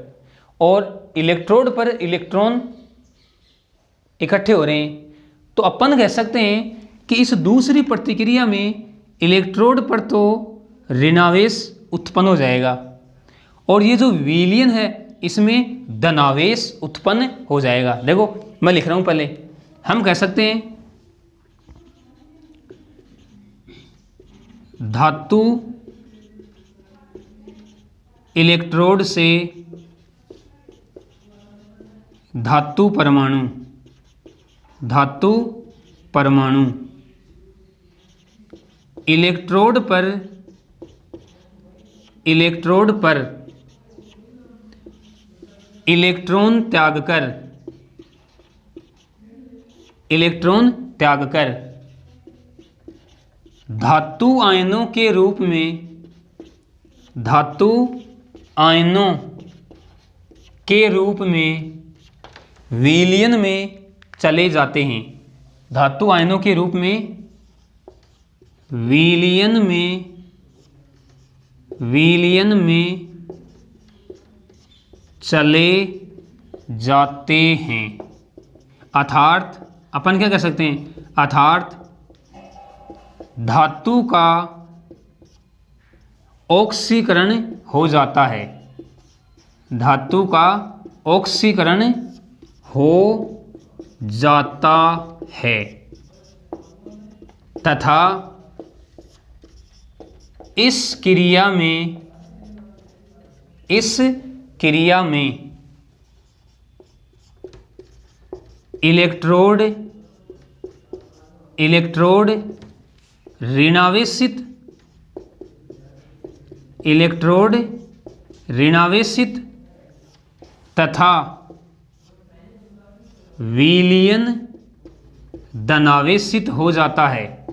और इलेक्ट्रोड पर इलेक्ट्रॉन इकट्ठे हो रहे हैं। तो अपन कह सकते हैं कि इस दूसरी प्रतिक्रिया में इलेक्ट्रोड पर तो ऋणावेश उत्पन्न हो जाएगा और ये जो विलयन है इसमें धनावेश उत्पन्न हो जाएगा। देखो मैं लिख रहा हूं, पहले हम कह सकते हैं धातु इलेक्ट्रोड से धातु परमाणु इलेक्ट्रोड पर इलेक्ट्रॉन त्याग कर धातु आयनों के रूप में विलयन में चले जाते हैं। धातु आयनों के रूप में विलयन में चले जाते हैं। अर्थात अपन क्या कह सकते हैं? अर्थात धातु का ऑक्सीकरण हो जाता है। धातु का ऑक्सीकरण हो जाता है तथा इस क्रिया में इलेक्ट्रोड ऋणावेशित तथा विलयन धनावेशित हो जाता है।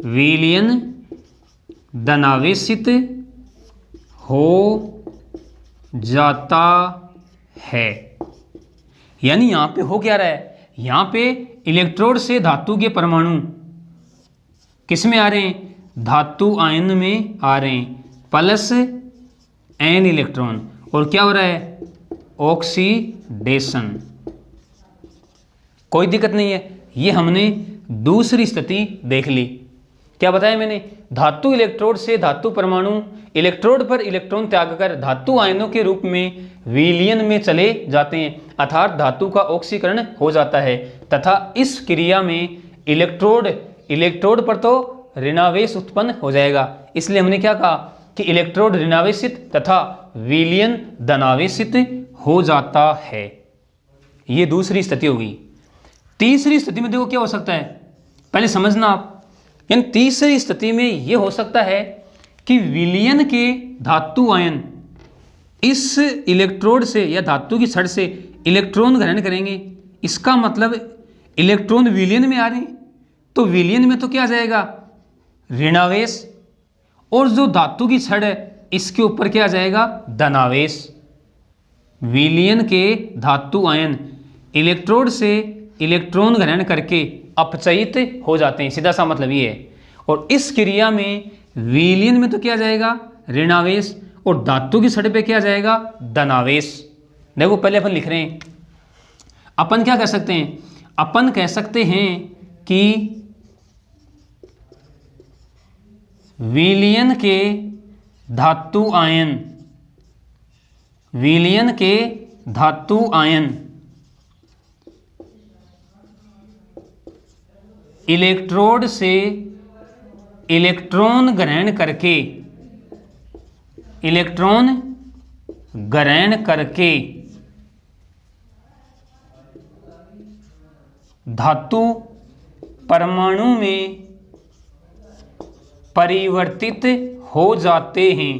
विलयन धनावेशित हो जाता है। यानी यहां पे हो क्या रहा है, यहां पे इलेक्ट्रोड से धातु के परमाणु किस में आ रहे हैं, धातु आयन में आ रहे हैं, प्लस एन इलेक्ट्रॉन, और क्या हो रहा है, ऑक्सीडेशन। कोई दिक्कत नहीं है। ये हमने दूसरी स्थिति देख ली। क्या बताया मैंने, धातु इलेक्ट्रोड से धातु परमाणु इलेक्ट्रोड पर इलेक्ट्रॉन त्याग कर धातु आयनों के रूप में विलयन में चले जाते हैं, अर्थात धातु का ऑक्सीकरण हो जाता है, तथा इस क्रिया में इलेक्ट्रोड पर तो ऋणावेश उत्पन्न हो जाएगा। इसलिए हमने क्या कहा कि इलेक्ट्रोड ऋणावेशित तथा विलयन धनावेशित हो जाता है। ये दूसरी स्थिति होगी। तीसरी स्थिति में देखो क्या हो सकता है, पहले समझना आप। यानी तीसरी स्थिति में यह हो सकता है कि विलयन के धातु आयन इस इलेक्ट्रोड से या धातु की छड़ से इलेक्ट्रॉन ग्रहण करेंगे। इसका मतलब इलेक्ट्रॉन विलयन में आ रहे हैं, तो विलयन में तो क्या आ जाएगा, ऋणावेश, और जो धातु की छड़ है इसके ऊपर क्या आ जाएगा, धनावेश। विलयन के धातु आयन इलेक्ट्रोड से इलेक्ट्रॉन ग्रहण करके अपचयित हो जाते हैं, सीधा सा मतलब ये है। और इस क्रिया में विलयन में तो क्या आ जाएगा, ऋणावेश, और धातु की छड़ पे क्या आ जाएगा, धनावेश। देखो पहले अपन लिख रहे हैं, अपन क्या कह सकते हैं, अपन कह सकते हैं कि विलयन के धातु आयन इलेक्ट्रोड से इलेक्ट्रॉन ग्रहण करके धातु परमाणु में परिवर्तित हो जाते हैं,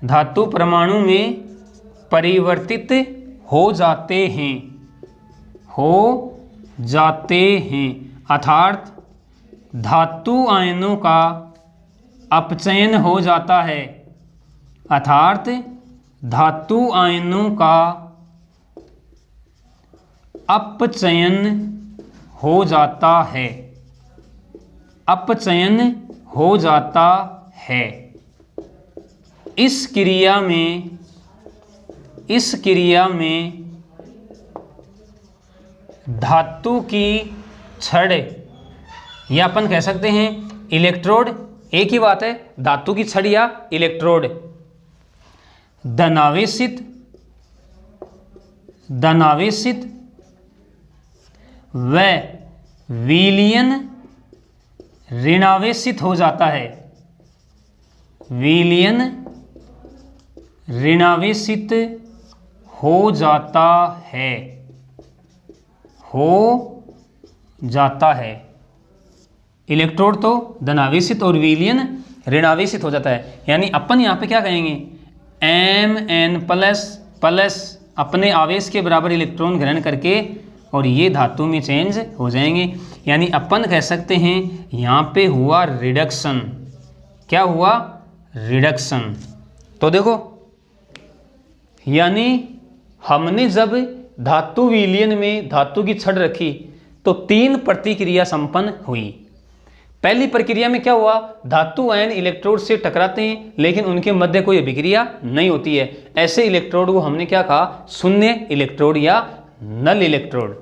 धातु परमाणु में परिवर्तित हो जाते हैं, अर्थात धातु आयनों का अपचयन हो जाता है, अर्थात धातु आयनों का अपचयन हो जाता है, अपचयन हो जाता है। इस क्रिया में धातु की छड़, या अपन कह सकते हैं इलेक्ट्रोड, एक ही बात है, धातु की छड़ या इलेक्ट्रोड धनावेशित व विलयन ऋणावेशित हो जाता है, विलयन ऋणावेशित हो जाता है। इलेक्ट्रोड तो धनावेशित और विलयन ऋणावेशित हो जाता है। यानी अपन यहाँ पे क्या कहेंगे, Mn प्लस अपने आवेश के बराबर इलेक्ट्रॉन ग्रहण करके और ये धातु में चेंज हो जाएंगे। यानी अपन कह सकते हैं यहाँ पे हुआ रिडक्शन। क्या हुआ, रिडक्शन। तो देखो, यानी हमने जब धातु विलयन में धातु की छड़ रखी तो 3 प्रतिक्रिया संपन्न हुई। पहली प्रक्रिया में क्या हुआ, धातु आयन इलेक्ट्रोड से टकराते हैं लेकिन उनके मध्य कोई अभिक्रिया नहीं होती है। ऐसे इलेक्ट्रोड को हमने क्या कहा, शून्य इलेक्ट्रोड या नल इलेक्ट्रोड।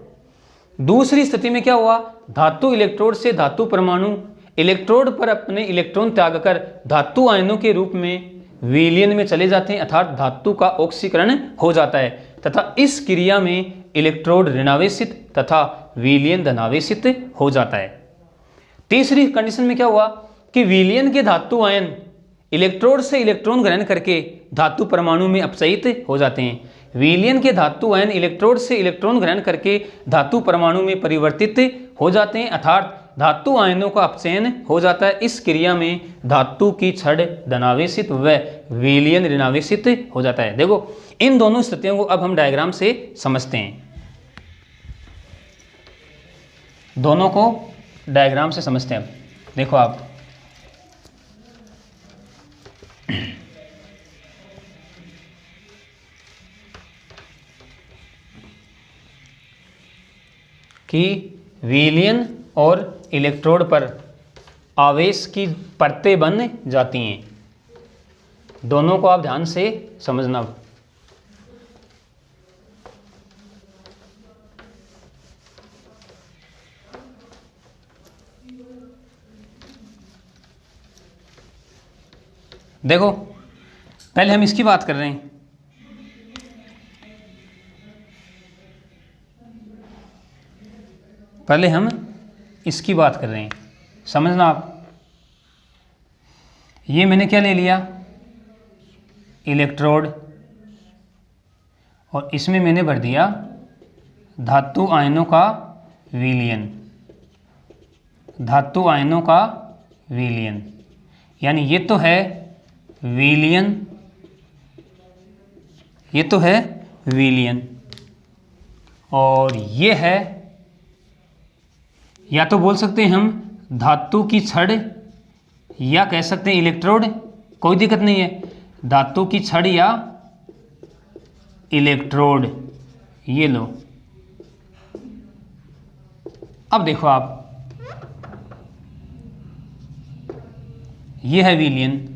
दूसरी स्थिति में क्या हुआ, धातु इलेक्ट्रोड से धातु परमाणु इलेक्ट्रोड पर अपने इलेक्ट्रॉन त्याग कर धातु आयनों के रूप में विलयन में चले जाते हैं, अर्थात धातु का ऑक्सीकरण हो जाता है तथा इस क्रिया में इलेक्ट्रोड ऋणावेशित तथा विलयन धनावेशित हो जाता है। तीसरी कंडीशन में क्या हुआ कि विलयन के धातु आयन इलेक्ट्रोड से इलेक्ट्रॉन ग्रहण करके धातु परमाणु में अपचयित हो जाते हैं। विलयन के धातु आयन इलेक्ट्रोड से इलेक्ट्रॉन ग्रहण करके धातु परमाणु में परिवर्तित हो जाते हैं, अर्थात धातु आयनों का अपचयन हो जाता है। इस क्रिया में धातु की छड़ धनावेशित व विलयन ऋणावेशित हो जाता है। देखो, इन दोनों स्थितियों को अब हम डायग्राम से समझते हैं। दोनों को डायग्राम से समझते हैं। देखो आप, कि विलयन और इलेक्ट्रोड पर आवेश की परतें बन जाती हैं। दोनों को आप ध्यान से समझना। देखो पहले हम इसकी बात कर रहे हैं। पहले हम इसकी बात कर रहे हैं, समझना आप। ये मैंने क्या ले लिया, इलेक्ट्रोड, और इसमें मैंने भर दिया धातु आयनों का विलयन, धातु आयनों का विलयन। यानी ये तो है विलयन, ये तो है विलयन, और ये है, या तो बोल सकते हैं हम धातु की छड़, या कह सकते हैं इलेक्ट्रोड, कोई दिक्कत नहीं है। धातु की छड़ या इलेक्ट्रोड, ये लो। अब देखो आप, ये है विलयन।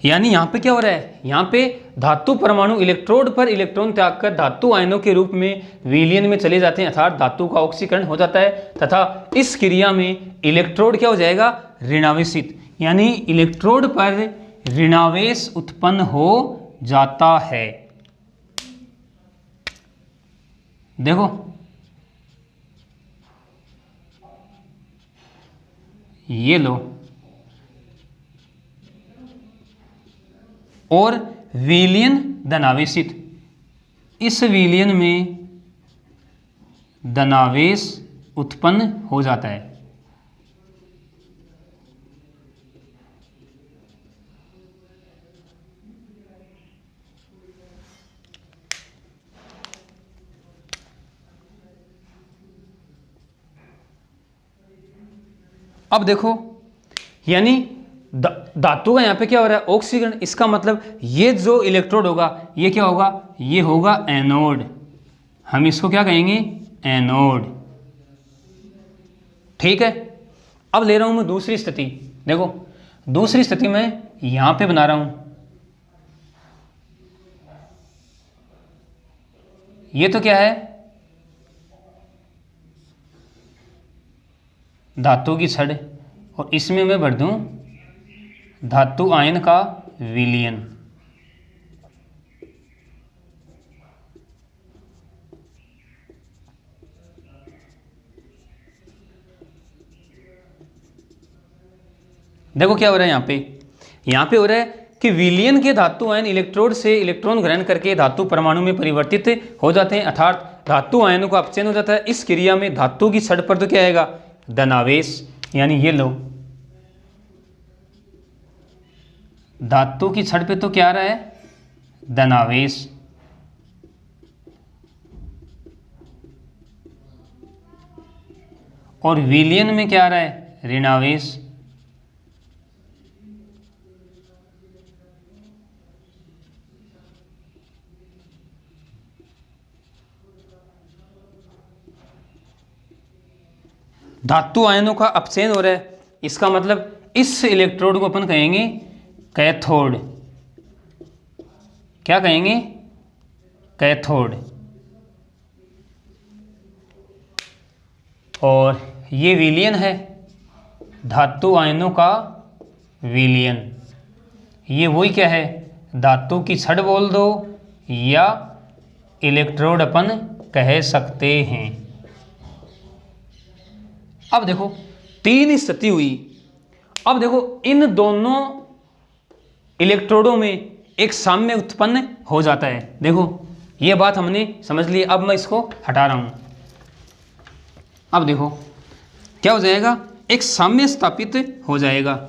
यानी यहां पे क्या हो रहा है, यहां पे धातु परमाणु इलेक्ट्रोड पर इलेक्ट्रॉन त्याग कर धातु आयनों के रूप में विलयन में चले जाते हैं, अर्थात धातु का ऑक्सीकरण हो जाता है, तथा इस क्रिया में इलेक्ट्रोड क्या हो जाएगा, ऋणावेशित। यानी इलेक्ट्रोड पर ऋणावेश उत्पन्न हो जाता है। देखो ये लो, और विलयन धनावेशित, इस विलयन में धनावेश उत्पन्न हो जाता है। अब देखो, यानी धातु का यहाँ पे क्या हो रहा है, ऑक्सीकरण। इसका मतलब ये जो इलेक्ट्रोड होगा ये क्या होगा, ये होगा एनोड। हम इसको क्या कहेंगे, एनोड। ठीक है। अब ले रहा हूं मैं दूसरी स्थिति। देखो दूसरी स्थिति में यहां पे बना रहा हूं, ये तो क्या है, धातु की छड़, और इसमें मैं भर दूं धातु आयन का विलयन। देखो क्या हो रहा है यहां पे हो रहा है कि विलयन के धातु आयन इलेक्ट्रोड से इलेक्ट्रॉन ग्रहण करके धातु परमाणु में परिवर्तित हो जाते हैं, अर्थात धातु आयनों का अपचयन हो जाता है। इस क्रिया में धातु की छड़ पर तो क्या आएगा, धनावेश। यानी ये लो, धातु की छड़ पे तो क्या आ रहा है, धनावेश, और विलयन में क्या आ रहा है, ऋणावेश। धातु आयनों का अपचयन हो रहा है, इसका मतलब इस इलेक्ट्रोड को अपन कहेंगे कैथोड। क्या कहेंगे, कैथोड। और ये विलयन है, धातु आयनों का विलयन। ये वही क्या है, धातु की छड़ बोल दो या इलेक्ट्रोड अपन कह सकते हैं। अब देखो तीन स्थिति हुई। अब देखो इन दोनों इलेक्ट्रोडों में एक साम्य उत्पन्न हो जाता है। देखो ये बात हमने समझ ली। अब मैं इसको हटा रहा हूं। अब देखो क्या हो जाएगा, एक साम्य स्थापित हो जाएगा।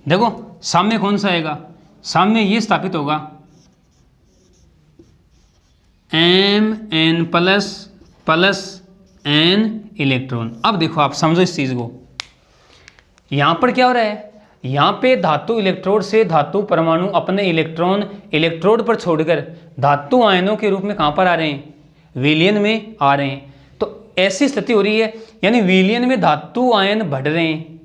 देखो साम्य कौन सा आएगा, सामने ये स्थापित होगा Mn प्लस n इलेक्ट्रॉन। अब देखो आप समझो इस चीज़ को, यहाँ पर क्या हो रहा है, यहाँ पे धातु इलेक्ट्रोड से धातु परमाणु अपने इलेक्ट्रॉन इलेक्ट्रोड पर छोड़कर धातु आयनों के रूप में कहाँ पर आ रहे हैं, विलयन में आ रहे हैं। तो ऐसी स्थिति हो रही है, यानी विलयन में धातु आयन बढ़ रहे हैं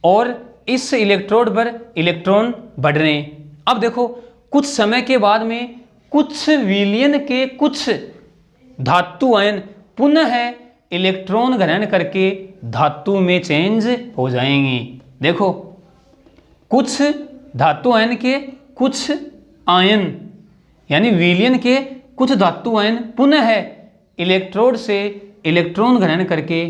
और इस इलेक्ट्रोड पर इलेक्ट्रॉन बढ़ रहे हैं। अब देखो कुछ समय के बाद में कुछ विलयन के कुछ धातु आयन पुनः इलेक्ट्रॉन ग्रहण करके धातु में चेंज हो जाएंगे। देखो कुछ धातु आयन के कुछ आयन, यानी विलयन के कुछ धातु आयन पुनः इलेक्ट्रोड से इलेक्ट्रॉन ग्रहण करके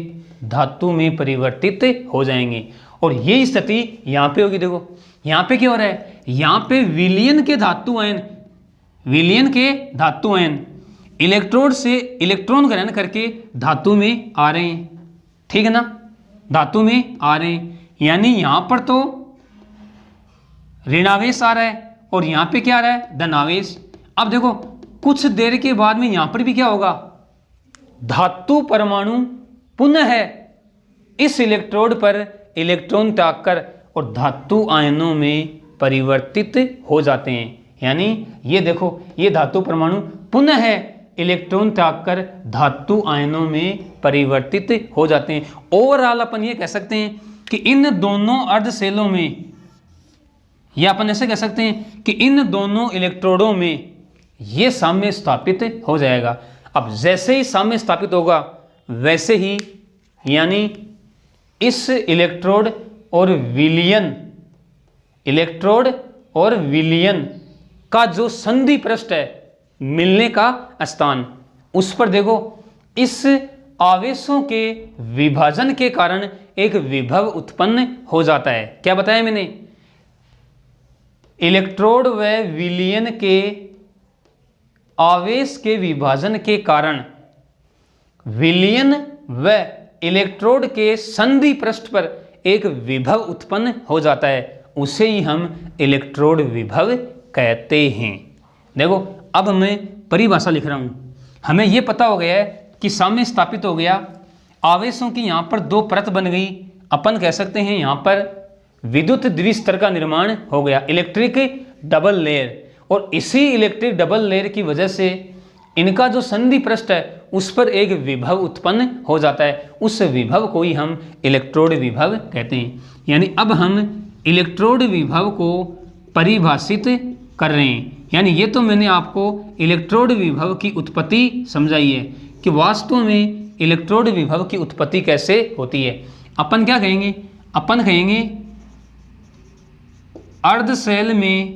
धातु में परिवर्तित हो जाएंगे। और ये स्थिति यहाँ पे होगी। देखो यहाँ पे क्या हो रहा है, यहाँ पे विलयन के धातु आयन, विलयन के धातु आयन इलेक्ट्रोड से इलेक्ट्रॉन ग्रहण करके धातु में आ रहे हैं, ठीक है ना, धातु में आ रहे हैं। यानी यहाँ पर तो ऋणावेश आ रहा है और यहाँ पे क्या आ रहा है, धनावेश। अब देखो कुछ देर के बाद में यहाँ पर भी क्या होगा, धातु परमाणु पुनः इस इलेक्ट्रोड पर इलेक्ट्रॉन त्याग कर और धातु आयनों में परिवर्तित हो जाते हैं। यानी ये देखो, ये धातु परमाणु पुनः इलेक्ट्रॉन त्याग कर धातु आयनों में परिवर्तित हो जाते हैं। ओवरऑल अपन ये कह सकते हैं कि इन दोनों अर्धसेलों में, या अपन ऐसे कह सकते हैं कि इन दोनों इलेक्ट्रोडों में ये साम्य स्थापित हो जाएगा। अब जैसे ही साम्य स्थापित होगा वैसे ही, यानी इस इलेक्ट्रोड और विलयन, इलेक्ट्रोड और विलयन का जो संधि पृष्ठ है, मिलने का स्थान, उस पर देखो इस आवेशों के विभाजन के कारण एक विभव उत्पन्न हो जाता है। क्या बताया मैंने, इलेक्ट्रोड व विलयन के आवेश के विभाजन के कारण विलयन व इलेक्ट्रोड के संधि पृष्ठ पर एक विभव उत्पन्न हो जाता है, उसे ही हम इलेक्ट्रोड विभव कहते हैं। देखो अब मैं परिभाषा लिख रहा हूँ। हमें यह पता हो गया है कि साम्य स्थापित हो गया, आवेशों की यहाँ पर दो परत बन गई, अपन कह सकते हैं यहाँ पर विद्युत द्विस्तर का निर्माण हो गया, इलेक्ट्रिक डबल लेयर। और इसी इलेक्ट्रिक डबल लेयर की वजह से इनका जो संधि पृष्ठ है उस पर एक विभव उत्पन्न हो जाता है, उस विभव को ही हम इलेक्ट्रोड विभव कहते हैं। यानी अब हम इलेक्ट्रोड विभव को परिभाषित कर रहे हैं। यानी ये तो मैंने आपको इलेक्ट्रोड विभव की उत्पत्ति समझाई है कि वास्तव में इलेक्ट्रोड विभव की उत्पत्ति कैसे होती है। अपन क्या कहेंगे, अपन कहेंगे अर्धशैल में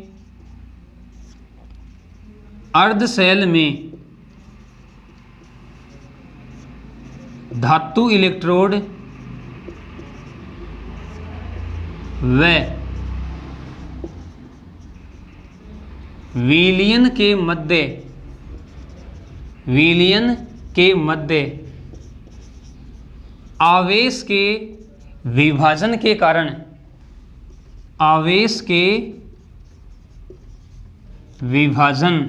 धातु इलेक्ट्रोड व विलयन के मध्य आवेश के विभाजन के कारण, आवेश के विभाजन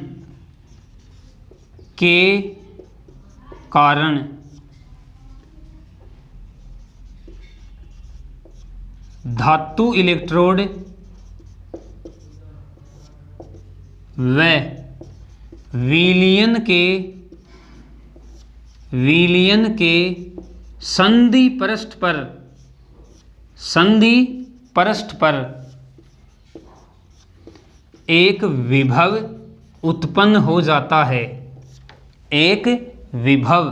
के कारण धातु इलेक्ट्रोड व विलयन के संधि पृष्ठ पर एक विभव उत्पन्न हो जाता है, एक विभव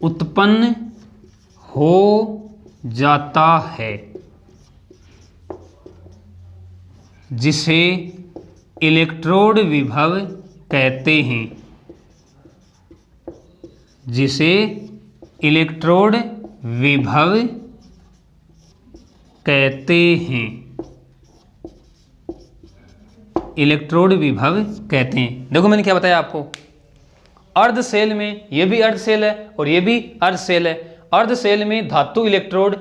उत्पन्न हो जाता है जिसे इलेक्ट्रोड विभव कहते हैं, जिसे इलेक्ट्रोड विभव कहते हैं, इलेक्ट्रोड विभव कहते हैं। देखो मैंने क्या बताया आपको, अर्धशैल में, ये भी अर्धशैल है और ये भी अर्धशैल है। अर्धशैल में धातु इलेक्ट्रोड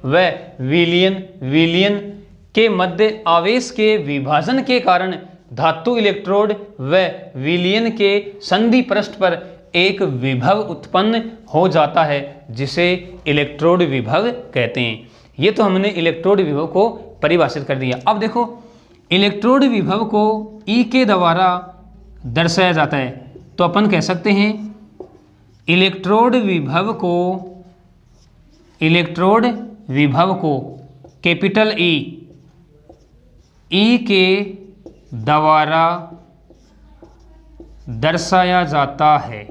व विलयन के मध्य आवेश के विभाजन के कारण धातु इलेक्ट्रोड व विलयन के संधि पृष्ठ पर एक विभव उत्पन्न हो जाता है जिसे इलेक्ट्रोड विभव कहते हैं। ये तो हमने इलेक्ट्रोड विभव को परिभाषित कर दिया। अब देखो इलेक्ट्रोड विभव को E के द्वारा दर्शाया जाता है, तो अपन कह सकते हैं इलेक्ट्रोड विभव को कैपिटल E के द्वारा दर्शाया जाता है।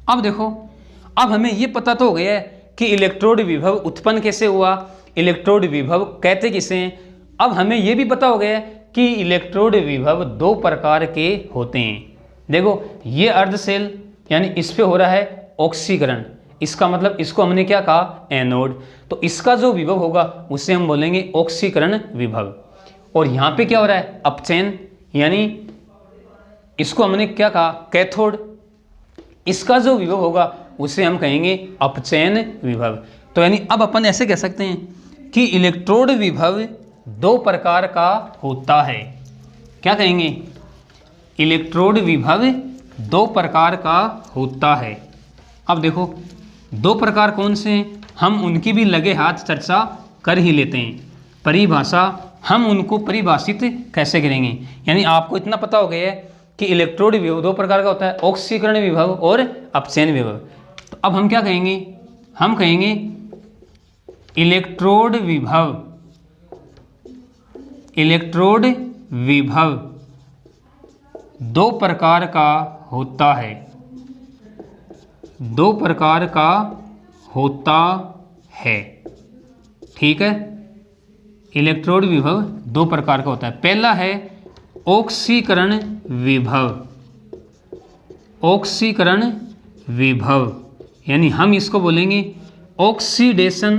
अब देखो, अब हमें ये पता तो हो गया है कि इलेक्ट्रोड विभव उत्पन्न कैसे हुआ, इलेक्ट्रोड विभव कहते किसे हैं। अब हमें ये भी पता हो गया है कि इलेक्ट्रोड विभव दो प्रकार के होते हैं। देखो ये अर्धशेल यानी इस पे हो रहा है ऑक्सीकरण, इसका मतलब इसको हमने क्या कहा, एनोड, तो इसका जो विभव होगा उसे हम बोलेंगे ऑक्सीकरण विभव। और यहाँ पे क्या हो रहा है, अपचयन, यानी इसको हमने क्या कहा, कैथोड, इसका जो विभव होगा उसे हम कहेंगे अपचयन विभव। तो यानी अब अपन ऐसे कह सकते हैं कि इलेक्ट्रोड विभव दो प्रकार का होता है। क्या कहेंगे, इलेक्ट्रोड विभव दो प्रकार का होता है। अब देखो दो प्रकार कौन से हैं, हम उनकी भी लगे हाथ चर्चा कर ही लेते हैं। परिभाषा हम उनको परिभाषित कैसे करेंगे, यानी आपको इतना पता हो गया है कि इलेक्ट्रोड विभव दो प्रकार का होता है, ऑक्सीकरण विभव और अपचयन विभव। तो अब हम क्या कहेंगे, हम कहेंगे इलेक्ट्रोड विभव दो प्रकार का होता है, दो प्रकार का होता है। ठीक है, इलेक्ट्रोड विभव दो प्रकार का होता है। पहला है ऑक्सीकरण विभव, यानी हम इसको बोलेंगे ऑक्सीडेशन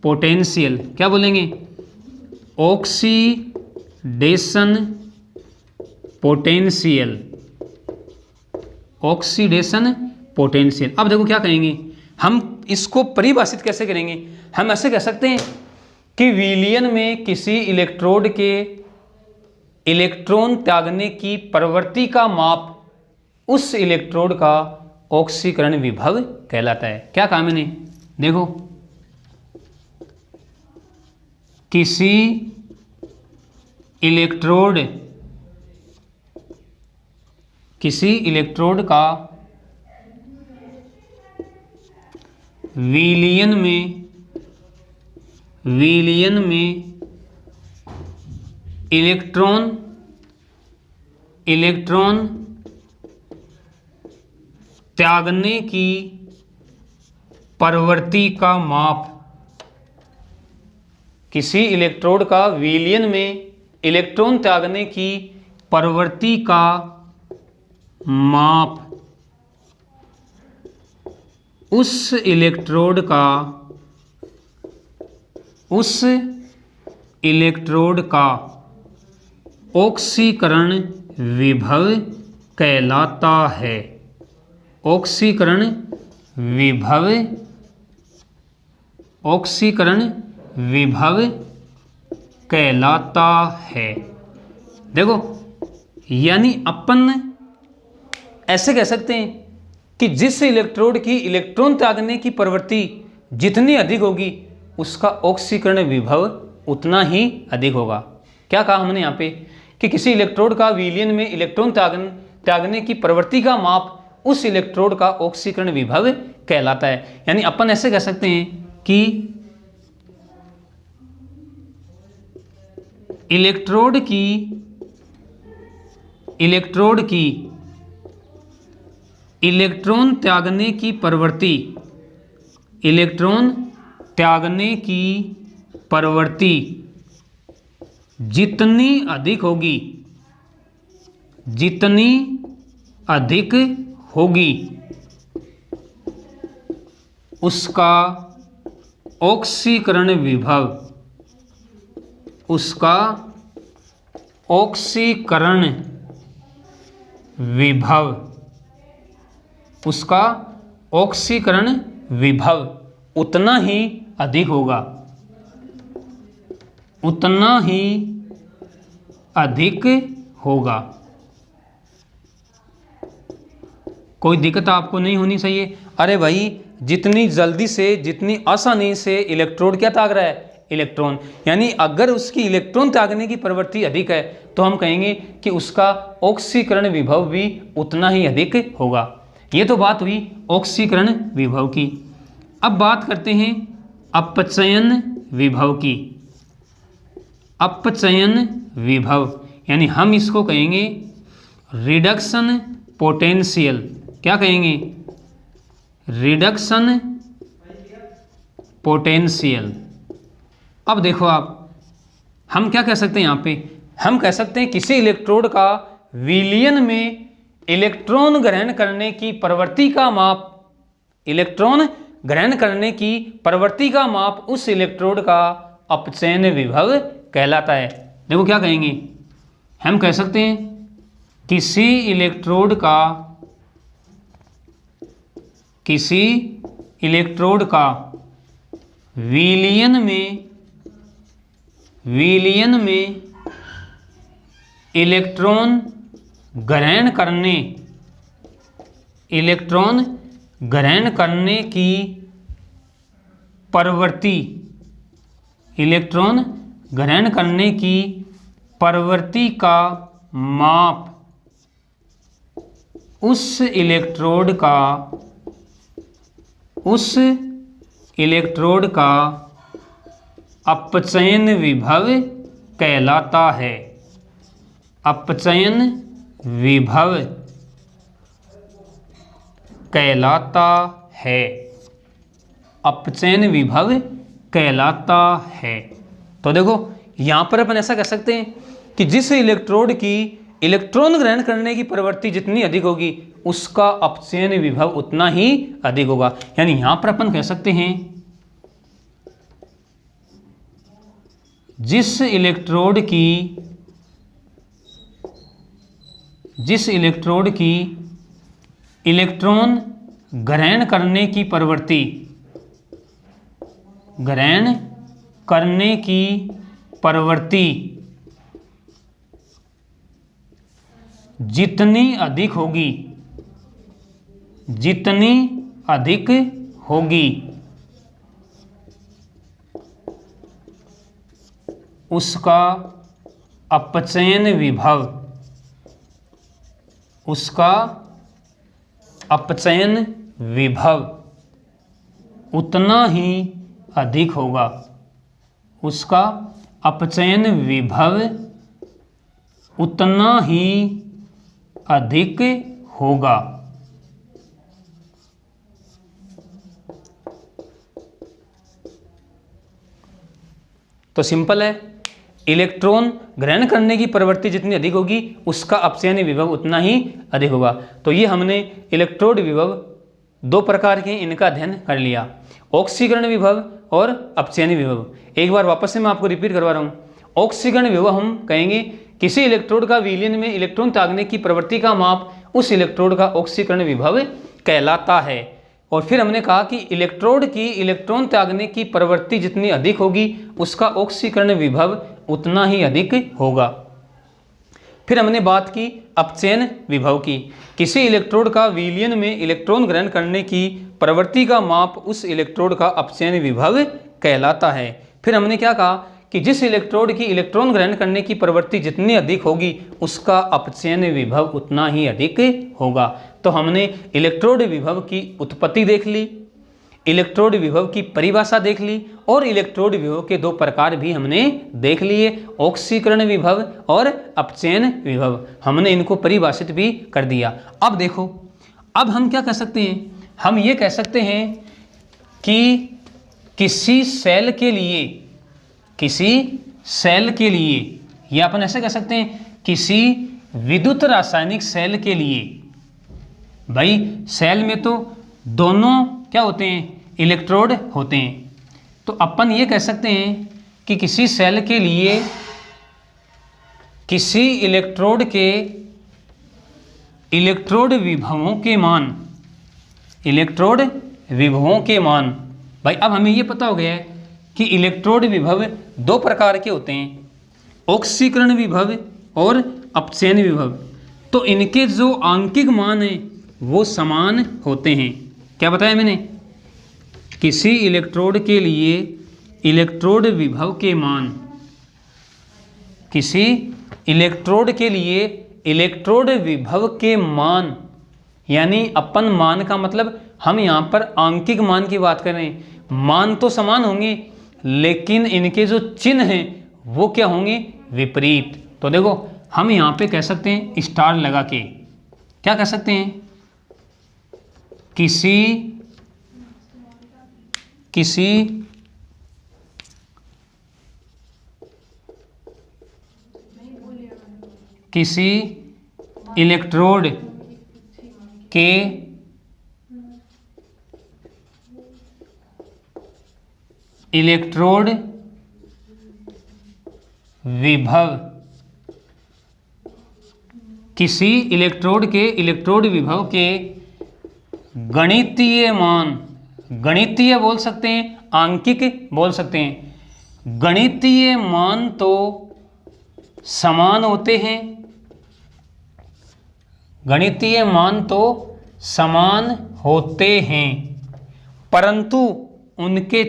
पोटेंशियल। क्या बोलेंगे, ऑक्सीडेशन पोटेंशियल। अब देखो क्या कहेंगे, हम इसको परिभाषित कैसे करेंगे, हम ऐसे कह सकते हैं कि विलयन में किसी इलेक्ट्रोड के इलेक्ट्रॉन त्यागने की प्रवृत्ति का माप उस इलेक्ट्रोड का ऑक्सीकरण विभव कहलाता है। क्या कहा मैंने, देखो किसी इलेक्ट्रोड का विलयन में इलेक्ट्रॉन त्यागने की प्रवृत्ति का माप, किसी इलेक्ट्रोड का विलयन में इलेक्ट्रॉन त्यागने की प्रवृत्ति का माप उस इलेक्ट्रोड का ऑक्सीकरण विभव कहलाता है। ऑक्सीकरण विभव कहलाता है। देखो यानी अपन ऐसे कह सकते हैं कि जिस इलेक्ट्रोड की इलेक्ट्रॉन त्यागने की प्रवृत्ति जितनी अधिक होगी उसका ऑक्सीकरण विभव उतना ही अधिक होगा। क्या कहा हमने यहाँ पे कि किसी इलेक्ट्रोड का विलयन में इलेक्ट्रॉन त्यागने की प्रवृत्ति का माप उस इलेक्ट्रोड का ऑक्सीकरण विभव कहलाता है। यानी अपन ऐसे कह सकते हैं कि इलेक्ट्रोड की इलेक्ट्रॉन त्यागने की प्रवृत्ति जितनी अधिक होगी उसका ऑक्सीकरण विभव उतना ही अधिक होगा, उतना ही अधिक होगा। कोई दिक्कत आपको नहीं होनी चाहिए। अरे भाई, जितनी जल्दी से, जितनी आसानी से इलेक्ट्रोड क्या त्याग रहा है, इलेक्ट्रॉन, यानी अगर उसकी इलेक्ट्रॉन त्यागने की प्रवृत्ति अधिक है तो हम कहेंगे कि उसका ऑक्सीकरण विभव भी उतना ही अधिक होगा। ये तो बात हुई ऑक्सीकरण विभव की। अब बात करते हैं अपचयन विभव की। अपचयन विभव यानी हम इसको कहेंगे रिडक्शन पोटेंशियल। क्या कहेंगे, रिडक्शन पोटेंशियल। अब देखो आप, हम क्या कह सकते हैं यहाँ पे, हम कह सकते हैं किसी इलेक्ट्रोड का विलयन में इलेक्ट्रॉन ग्रहण करने की प्रवृत्ति का माप, इलेक्ट्रॉन ग्रहण करने की प्रवृत्ति का माप उस इलेक्ट्रोड का अपचयन विभव कहलाता है। देखो क्या कहेंगे, हम कह सकते हैं किसी इलेक्ट्रोड का विलयन में इलेक्ट्रॉन ग्रहण करने की प्रवृत्ति, इलेक्ट्रॉन ग्रहण करने की प्रवृत्ति का माप उस इलेक्ट्रोड का अपचयन विभव कहलाता है। अपचयन विभव कहलाता है, अपचयन विभव कहलाता है। तो देखो यहाँ पर अपन ऐसा कह सकते हैं कि जिस इलेक्ट्रोड की इलेक्ट्रॉन ग्रहण करने की प्रवृत्ति जितनी अधिक होगी उसका अपचयन विभव उतना ही अधिक होगा। यानी यहाँ पर अपन कह सकते हैं जिस इलेक्ट्रोड की इलेक्ट्रॉन ग्रहण करने की प्रवृत्ति जितनी अधिक होगी उसका अपचयन विभव उतना ही अधिक होगा, उसका अपचयन विभव उतना ही अधिक होगा। तो सिंपल है, इलेक्ट्रॉन ग्रहण करने की प्रवृत्ति जितनी अधिक होगी उसका अपचयन विभव उतना ही अधिक होगा। तो ये हमने इलेक्ट्रोड विभव दो प्रकार के, इनका अध्ययन कर लिया, ऑक्सीकरण विभव और अपचयन विभव। एक बार वापस से मैं आपको रिपीट करवा रहा हूँ। ऑक्सीकरण विभव हम कहेंगे किसी इलेक्ट्रोड का विलयन में इलेक्ट्रॉन त्यागने की प्रवृत्ति का माप उस इलेक्ट्रोड का ऑक्सीकरण विभव कहलाता है। और फिर हमने कहा कि इलेक्ट्रोड की इलेक्ट्रॉन त्यागने की प्रवृत्ति जितनी अधिक होगी उसका ऑक्सीकरण विभव उतना ही अधिक होगा। फिर हमने बात की अपचयन विभव की, किसी इलेक्ट्रोड का विलयन में इलेक्ट्रॉन ग्रहण करने की प्रवृत्ति का माप उस इलेक्ट्रोड का अपचयन विभव कहलाता है। फिर हमने क्या कहा कि जिस इलेक्ट्रोड की इलेक्ट्रॉन ग्रहण करने की प्रवृत्ति जितनी अधिक होगी उसका अपचयन विभव उतना ही अधिक होगा। तो हमने इलेक्ट्रोड विभव की उत्पत्ति देख ली, इलेक्ट्रोड विभव की परिभाषा देख ली और इलेक्ट्रोड विभव के दो प्रकार भी हमने देख लिए, ऑक्सीकरण विभव और अपचयन विभव। हमने इनको परिभाषित भी कर दिया। अब देखो, अब हम क्या कह सकते हैं, हम ये कह सकते हैं कि किसी सेल के लिए या अपन ऐसे कह सकते हैं किसी विद्युत रासायनिक सेल के लिए, भाई सेल में तो दोनों क्या होते हैं, इलेक्ट्रोड होते हैं। तो अपन ये कह सकते हैं कि किसी सेल के लिए किसी इलेक्ट्रोड के इलेक्ट्रोड विभवों के मान भाई अब हमें ये पता हो गया है कि इलेक्ट्रोड विभव दो प्रकार के होते हैं, ऑक्सीकरण विभव और अपचयन विभव। तो इनके जो आंकिक मान हैं वो समान होते हैं। क्या बताया मैंने? किसी इलेक्ट्रोड के लिए इलेक्ट्रोड विभव के मान, किसी इलेक्ट्रोड के लिए इलेक्ट्रोड विभव के मान, यानी अपन मान का मतलब हम यहाँ पर आंकिक मान की बात कर रहे हैं। मान तो समान होंगे लेकिन इनके जो चिन्ह हैं वो क्या होंगे? विपरीत। तो देखो हम यहाँ पे कह सकते हैं स्टार लगा के, क्या कह सकते हैं? किसी इलेक्ट्रोड के इलेक्ट्रोड विभव, किसी इलेक्ट्रोड के इलेक्ट्रोड विभव के गणितीय मान, गणितीय बोल सकते हैं, आंकिक बोल सकते हैं। गणितीय मान तो समान होते हैं, गणितीय मान तो समान होते हैं, परंतु उनके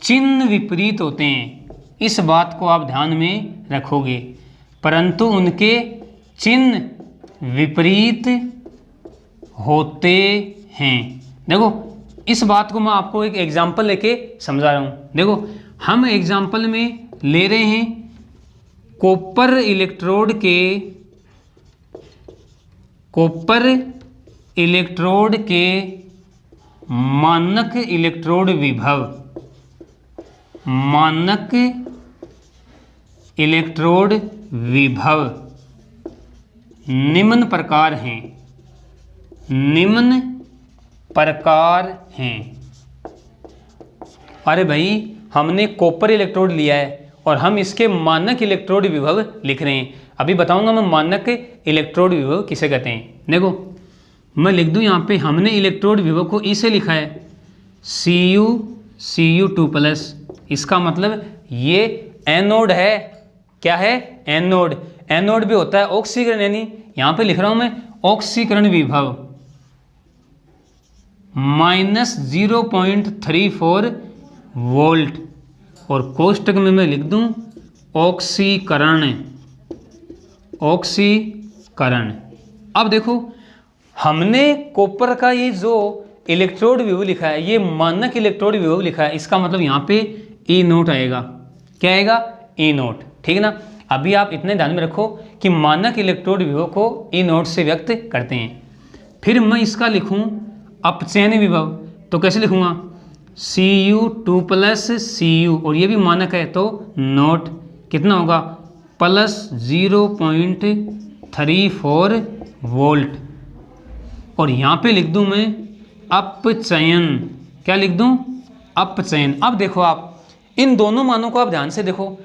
चिन्ह विपरीत होते हैं। इस बात को आप ध्यान में रखोगे, परंतु उनके चिन्ह विपरीत होते हैं। देखो इस बात को मैं आपको एक एग्जाम्पल लेके समझा रहा हूँ। देखो हम एग्जाम्पल में ले रहे हैं कॉपर इलेक्ट्रोड के मानक इलेक्ट्रोड विभव, मानक इलेक्ट्रोड विभव निम्न प्रकार हैं, निम्न प्रकार हैं। अरे भाई हमने कॉपर इलेक्ट्रोड लिया है और हम इसके मानक इलेक्ट्रोड विभव लिख रहे हैं। अभी बताऊंगा मैं मानक इलेक्ट्रोड विभव किसे कहते हैं। देखो मैं लिख दूं यहाँ पे, हमने इलेक्ट्रोड विभव को ई से लिखा है Cu2+। इसका मतलब ये एनोड है। क्या है? एनोड। एनोड भी होता है ऑक्सीकरण, यानी यहाँ पे लिख रहा हूँ मैं ऑक्सीकरण विभव -0.34 वोल्ट, और कोष्टक में मैं लिख दूं ऑक्सीकरण। अब देखो हमने कॉपर का ये जो इलेक्ट्रोड विभव लिखा है, ये मानक इलेक्ट्रोड विभव लिखा है, इसका मतलब यहाँ पे ई नोट आएगा। क्या आएगा? ई नोट। ठीक है ना। अभी आप इतने ध्यान में रखो कि मानक इलेक्ट्रोड विभव को ई नोट से व्यक्त करते हैं। फिर मैं इसका लिखूं अपचयन विभव, तो कैसे लिखूंगा? Cu2+Cu, और ये भी मानक है तो नोट कितना होगा? +0.34 वोल्ट, और यहाँ पे लिख दूं मैं अपचयन। क्या लिख दूं? अपचयन। अब देखो आप इन दोनों मानों को आप ध्यान से देखो,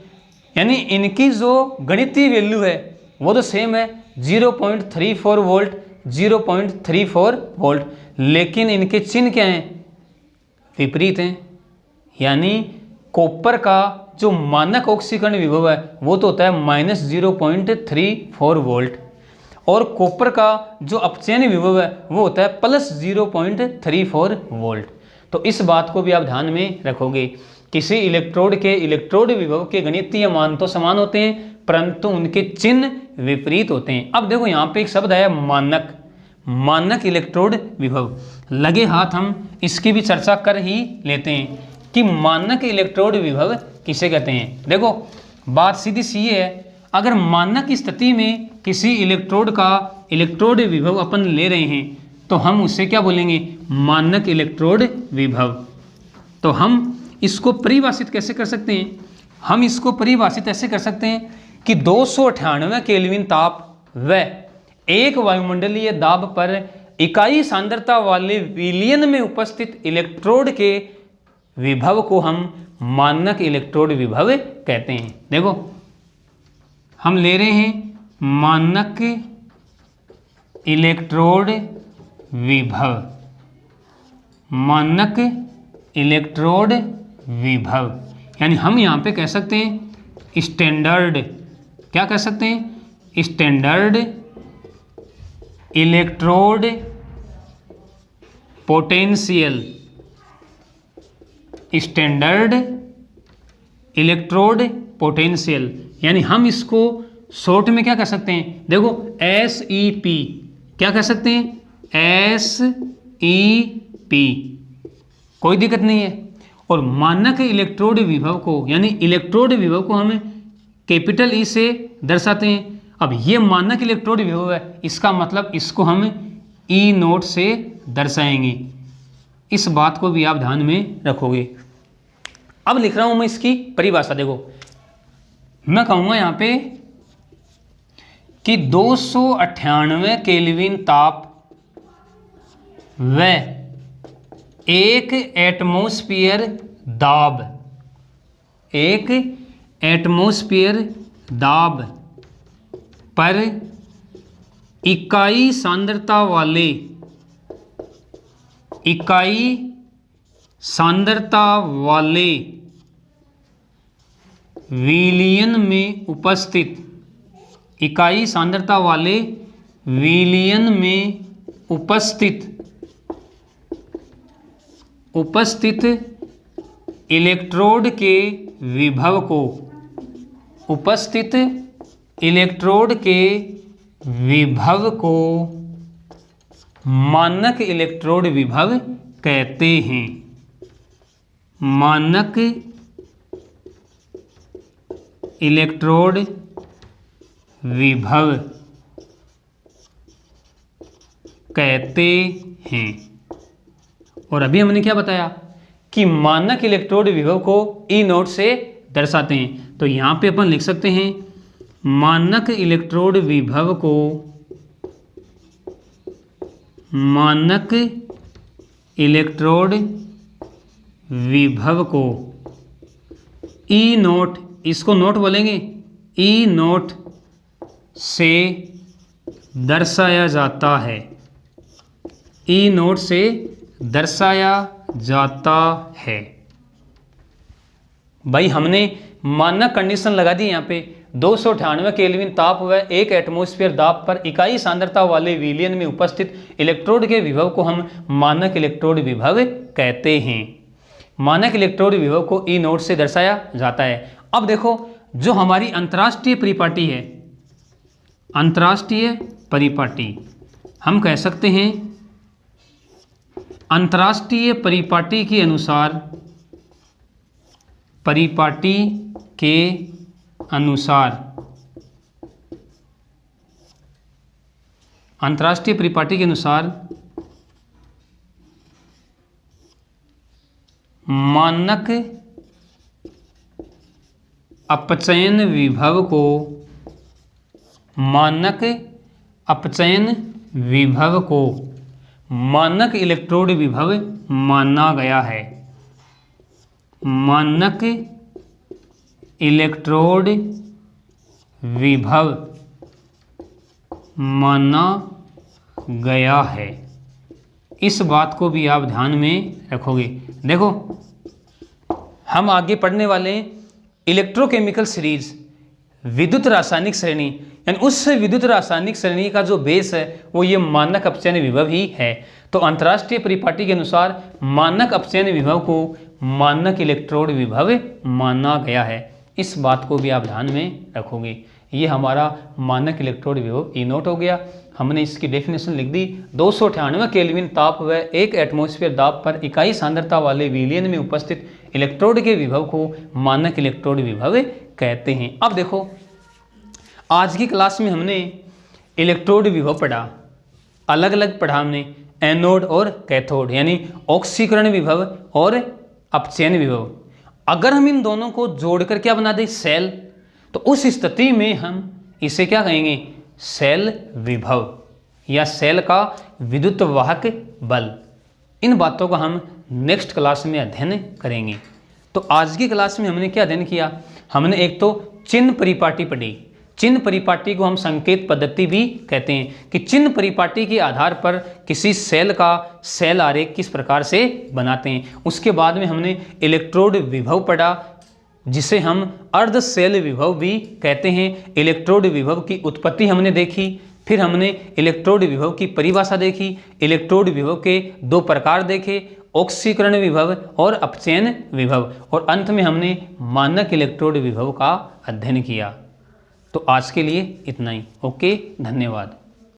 यानी इनकी जो गणितीय वैल्यू है वो तो सेम है 0.34 वोल्ट, 0.34 वोल्ट, लेकिन इनके चिन्ह क्या हैं? विपरीत हैं। यानी कॉपर का जो मानक ऑक्सीकरण विभव है वो तो होता है -0.34 वोल्ट, और कॉपर का जो अपचयन विभव है वो होता है +0.34 वोल्ट। तो इस बात को भी आप ध्यान में रखोगे। किसी इलेक्ट्रोड के इलेक्ट्रोड विभव के गणितीय मान तो समान होते हैं परंतु उनके चिन्ह विपरीत होते हैं। अब देखो यहाँ पे एक शब्द आया मानक, मानक इलेक्ट्रोड विभव। लगे हाथ हम इसकी भी चर्चा कर ही लेते हैं कि मानक इलेक्ट्रोड विभव किसे कहते हैं। देखो बात सीधी सी है, अगर मानक स्थिति में किसी इलेक्ट्रोड का इलेक्ट्रोड विभव अपन ले रहे हैं तो हम उससे क्या बोलेंगे? मानक इलेक्ट्रोड विभव। तो हम इसको परिभाषित कैसे कर सकते हैं? हम इसको परिभाषित ऐसे कर सकते हैं कि 298 केल्विन ताप व 1 वायुमंडलीय दाब पर इकाई सांद्रता वाले विलयन में उपस्थित इलेक्ट्रोड के विभव को हम मानक इलेक्ट्रोड विभव कहते हैं। देखो हम ले रहे हैं मानक इलेक्ट्रोड विभव, मानक इलेक्ट्रोड विभव, यानी हम यहाँ पे कह सकते हैं स्टैंडर्ड, क्या कह सकते हैं, standard electrode potential, standard electrode potential, यानी हम इसको शॉर्ट में क्या कह सकते हैं, देखो SEP, क्या कह सकते हैं, SEP, कोई दिक्कत नहीं है। और मानक इलेक्ट्रोड विभव को, यानी इलेक्ट्रोड विभव को हम कैपिटल E से दर्शाते हैं। अब ये मानक इलेक्ट्रोड विभव है, इसका मतलब इसको हम E0 से दर्शाएंगे, इस बात को भी आप ध्यान में रखोगे। अब लिख रहा हूं मैं इसकी परिभाषा, देखो मैं कहूँगा यहाँ पे कि 298 केल्विन ताप व 1 एटमॉस्फेयर दाब, 1 एटमॉस्फेयर दाब पर इकाई सांद्रता वाले, इकाई सांद्रता वाले विलयन में उपस्थित, इकाई सांद्रता वाले विलयन में उपस्थित इलेक्ट्रोड के विभव को, उपस्थित इलेक्ट्रोड के विभव को मानक इलेक्ट्रोड विभव कहते हैं, मानक इलेक्ट्रोड विभव कहते हैं। और अभी हमने क्या बताया कि मानक इलेक्ट्रोड विभव को E0 से दर्शाते हैं, तो यहाँ पे अपन लिख सकते हैं मानक इलेक्ट्रोड विभव को, मानक इलेक्ट्रोड विभव को E0, इसको नोट बोलेंगे, E0 से दर्शाया जाता है, E0 से दर्शाया जाता है। भाई हमने मानक कंडीशन लगा दी यहाँ पे, 298 केल्विन ताप व 1 एटमॉस्फेयर दाब पर इकाई सांद्रता वाले विलयन में उपस्थित इलेक्ट्रोड के विभव को हम मानक इलेक्ट्रोड विभव कहते हैं। मानक इलेक्ट्रोड विभव को E0 से दर्शाया जाता है। अब देखो जो हमारी अंतर्राष्ट्रीय परिपाटी है, अंतर्राष्ट्रीय परिपाटी, हम कह सकते हैं अंतर्राष्ट्रीय परिपाटी के अनुसार, परिपाटी के अनुसार, अंतर्राष्ट्रीय परिपाटी के अनुसार मानक अपचयन विभव को, मानक अपचयन विभव को मानक इलेक्ट्रोड विभव माना गया है, मानक इलेक्ट्रोड विभव माना गया है। इस बात को भी आप ध्यान में रखोगे। देखो हम आगे पढ़ने वाले हैं इलेक्ट्रोकेमिकल सीरीज, विद्युत रासायनिक श्रेणी, यानी उस विद्युत रासायनिक श्रेणी का जो बेस है वो ये मानक अपचयन विभव ही है। तो अंतर्राष्ट्रीय परिपाटी के अनुसार मानक अपचयन विभव को मानक इलेक्ट्रोड विभव माना गया है। इस बात को भी आप ध्यान में रखोगे। ये हमारा मानक इलेक्ट्रोड विभव E0 हो गया। हमने इसकी डेफिनेशन लिख दी, 298 केल्विन ताप व 1 एटमॉस्फेयर दाब पर इकाई सांद्रता वाले विलयन में उपस्थित इलेक्ट्रोड के विभव को मानक इलेक्ट्रोड विभव कहते हैं। अब देखो आज की क्लास में हमने इलेक्ट्रोड विभव पढ़ा, अलग अलग पढ़ा हमने, एनोड और कैथोड, यानी ऑक्सीकरण विभव और अपचयन विभव। अगर हम इन दोनों को जोड़कर क्या बना दें, सेल, तो उस स्थिति में हम इसे क्या कहेंगे, सेल विभव या सेल का विद्युत वाहक बल। इन बातों का हम नेक्स्ट क्लास में अध्ययन करेंगे। तो आज की क्लास में हमने क्या अध्ययन किया, हमने एक तो चिन्ह परिपाटी पढ़ी। चिन्ह परिपाटी को हम संकेत पद्धति भी कहते हैं कि चिन्ह परिपाटी के आधार पर किसी सेल का सेल आरेख किस प्रकार से बनाते हैं। उसके बाद में हमने इलेक्ट्रोड विभव पढ़ा, जिसे हम अर्ध सेल विभव भी कहते हैं। इलेक्ट्रोड विभव की उत्पत्ति हमने देखी, फिर हमने इलेक्ट्रोड विभव की परिभाषा देखी, इलेक्ट्रोड विभव के दो प्रकार देखे, ऑक्सीकरण विभव और अपचयन विभव, और अंत में हमने मानक इलेक्ट्रोड विभव का अध्ययन किया। तो आज के लिए इतना ही। ओके, धन्यवाद।